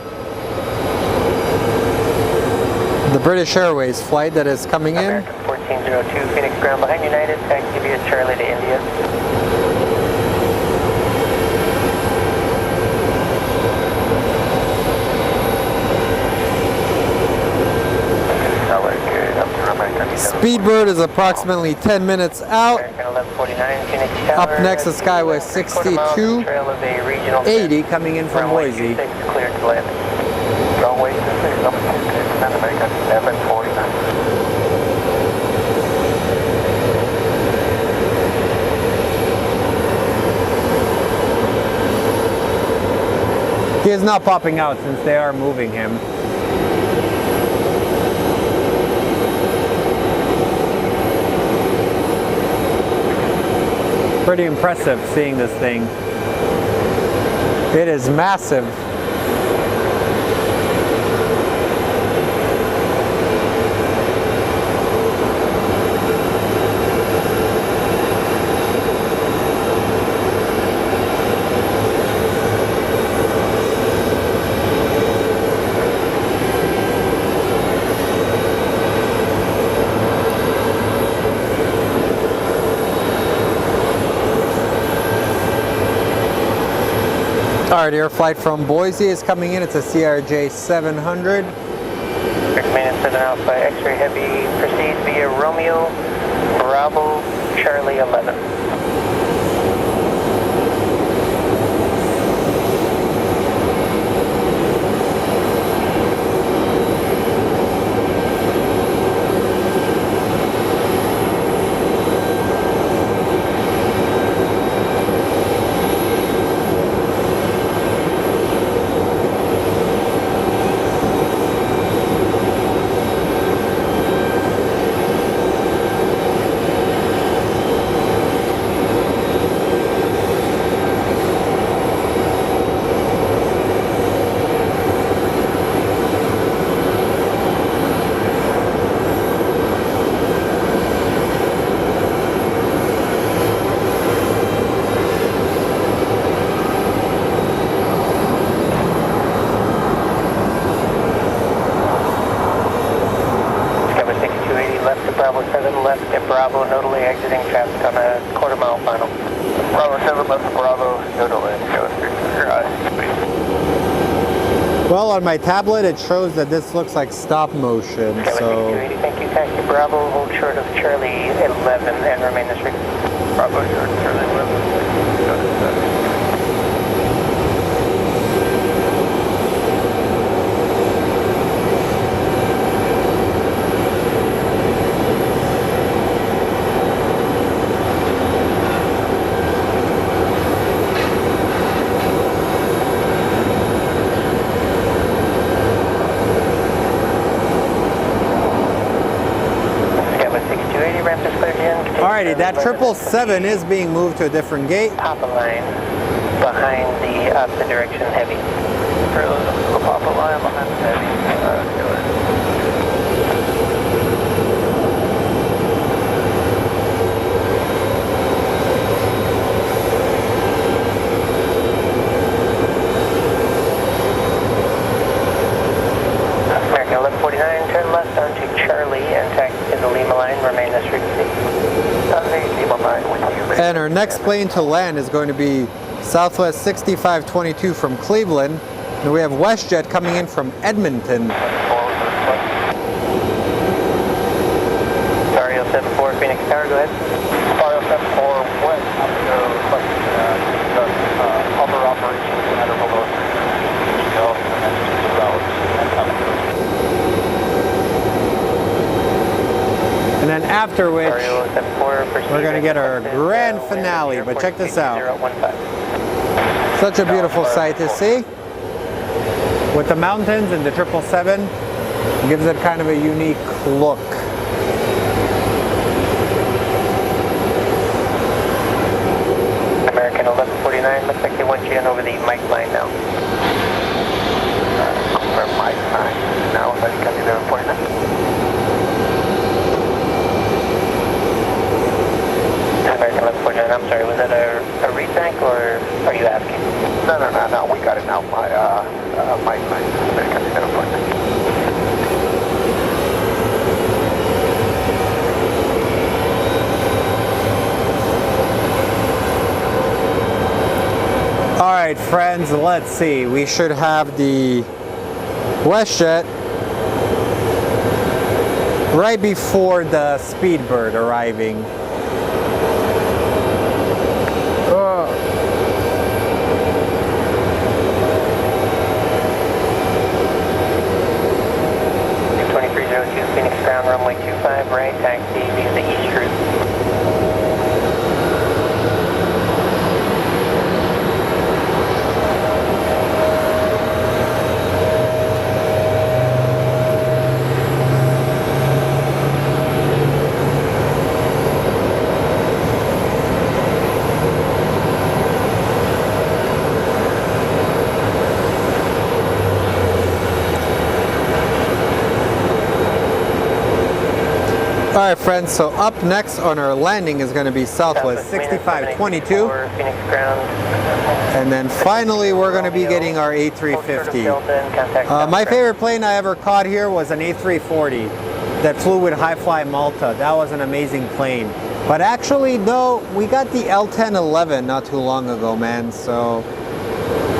Speaker 2: the British Airways flight that is coming in.
Speaker 3: American 1402 Phoenix ground behind United, taxi via Charlie to India.
Speaker 2: Speedbird is approximately 10 minutes out.
Speaker 3: American 1149 Phoenix Tower.
Speaker 2: Up next is Skyway 6280 coming in from Boise.
Speaker 3: Cleared to land.
Speaker 1: Runway 26, number 26, American 1149.
Speaker 2: He is not popping out since they are moving him. Pretty impressive seeing this thing. It is massive. All right, air flight from Boise is coming in. It's a CRJ 700.
Speaker 3: Recommended 7 Alpha X-ray Heavy proceeds via Romeo, Bravo, Charlie. Charlie 11. Bravo 7 left at Bravo, nodally exiting traffic on a quarter-mile final.
Speaker 1: Bravo 7 left to Bravo, nodally,
Speaker 2: Well, on my tablet, it shows that this looks like stop motion, so...
Speaker 3: Thank you, taxi Bravo, hold short of Charlie 11 and remain this street.
Speaker 1: Bravo short of Charlie 11,
Speaker 2: Alrighty, that 777 is being moved to a different gate.
Speaker 3: Papa line behind the opposite direction heavy.
Speaker 1: The Papa line behind the heavy.
Speaker 3: American 1149, turn left onto Charlie and taxi to the Lima line, remain this frequency.
Speaker 2: And our next plane to land is going to be Southwest 6522 from Cleveland. And we have WestJet coming in from Edmonton.
Speaker 3: Sorry, 074 Phoenix Tower, go ahead.
Speaker 1: Sorry, 074 West, upper operations at or below.
Speaker 2: And then after which, we're going to get our grand finale. But check this out. Such a beautiful sight to see. With the mountains and the 777, it gives it kind of a unique look.
Speaker 3: American 1149, looks like they want you in over the Mike line now.
Speaker 1: Over Mike line now, let's cut you there 49.
Speaker 3: American 1149, I'm sorry, was that a retank or are you asking?
Speaker 1: No, we got it now. Mike line, American 1149.
Speaker 2: All right, friends, let's see. We should have the WestJet right before the Speedbird arriving.
Speaker 3: Phoenix ground runway 25 right, taxi via the east route.
Speaker 2: All right, friends, so up next on our landing is going to be Southwest 6522. And then finally, we're going to be getting our A350. My favorite plane I ever caught here was an A340 that flew with High Fly Malta. That was an amazing plane. But actually, though, we got the L1011 not too long ago, man. So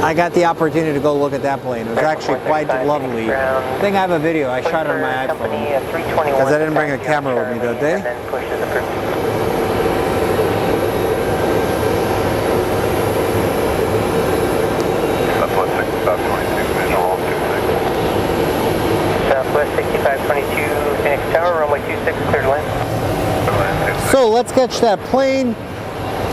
Speaker 2: I got the opportunity to go look at that plane. It was actually quite lovely. I think I have a video. I shot it on my iPhone. Because I didn't bring a camera with me that day. let's catch that plane.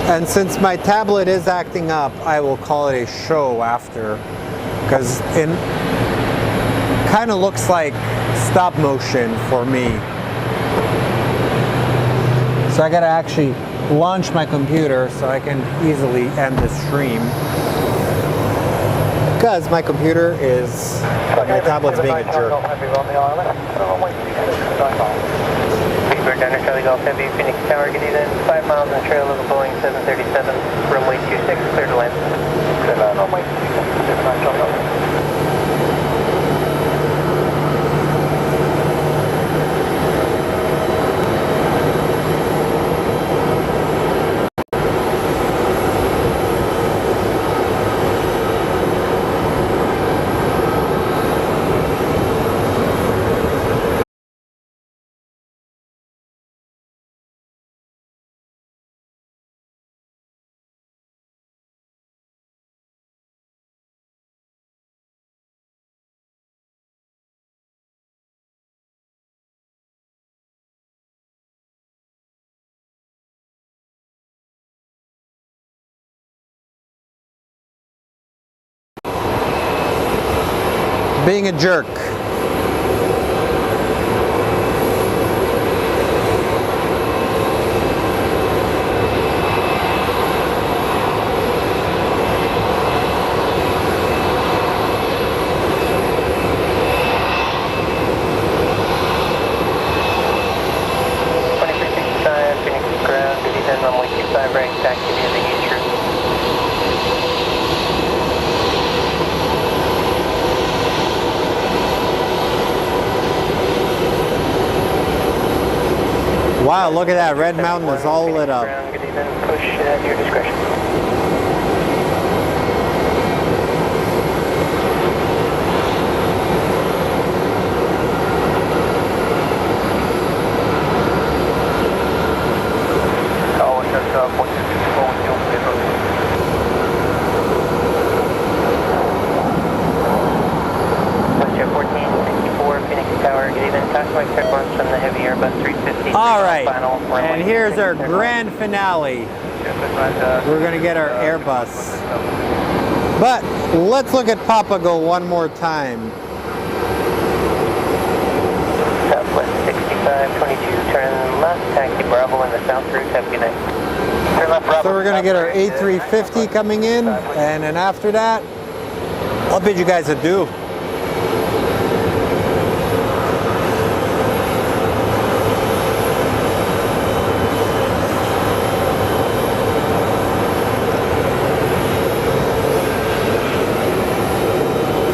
Speaker 2: And since my tablet is acting up, I will call it a show after. Because it kind of looks like stop motion for me. So I gotta actually launch my computer so I can easily end the stream. Because my computer is, my tablet's being a jerk.
Speaker 3: Pittsburgh, Diner, Charlie Golf Heavy, Phoenix Tower, get even 5 miles on the trail of a Boeing 737, runway 26, clear to land. Clear to land, runway 26, Charlie Golf.
Speaker 2: Being a jerk. Wow, look at that. Red Mountain is all lit up.
Speaker 3: Good evening. Push at your discretion.
Speaker 2: All right, and here's our grand finale. We're gonna get our Airbus. But let's look at Papago one more time.
Speaker 3: Southwest 6522, turn left, taxi Bravo in the south route, have a good night. Turn left, Bravo.
Speaker 2: So we're gonna get our A350 coming in, and then after that, I'll bid you guys adieu.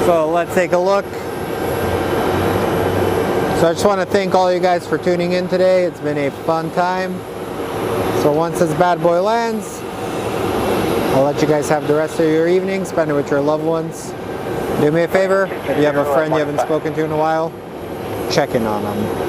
Speaker 2: So let's take a look. So I just want to thank all you guys for tuning in today. It's been a fun time. So once this bad boy lands, I'll let you guys have the rest of your evening, spend it with your loved ones. Do me a favor, if you have a friend you haven't spoken to in a while, check in on them.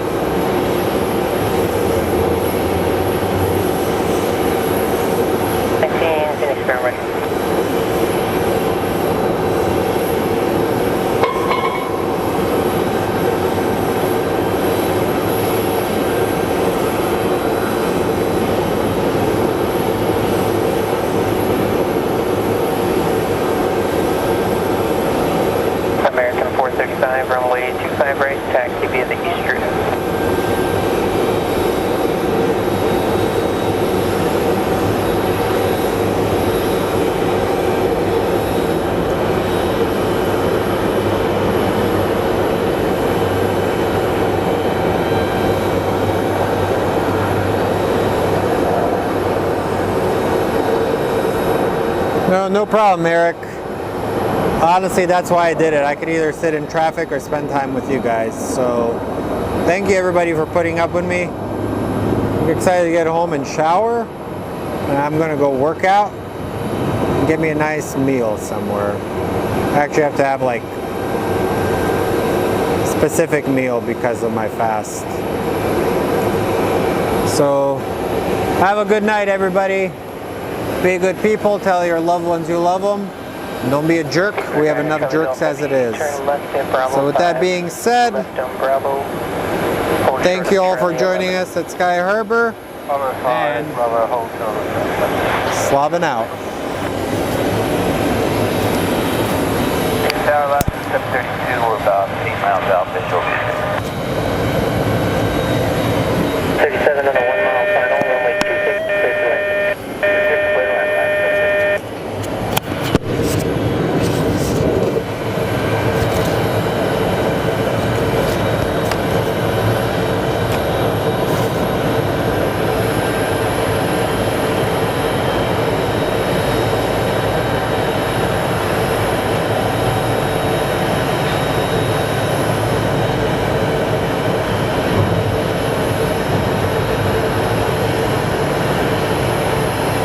Speaker 2: No problem, Eric. Honestly, that's why I did it. I could either sit in traffic or spend time with you guys. So thank you everybody for putting up with me. I'm excited to get home and shower. And I'm gonna go work out and get me a nice meal somewhere. I actually have to have like a specific meal because of my fast. So have a good night, everybody. Be good people, tell your loved ones you love them. Don't be a jerk, we have enough jerks as it is. So with that being said, thank you all for joining us at Sky Harbor. And
Speaker 3: Bravo Hotel.
Speaker 2: Slavin out.
Speaker 3: Tower left 732, we're about 8 miles out, visual.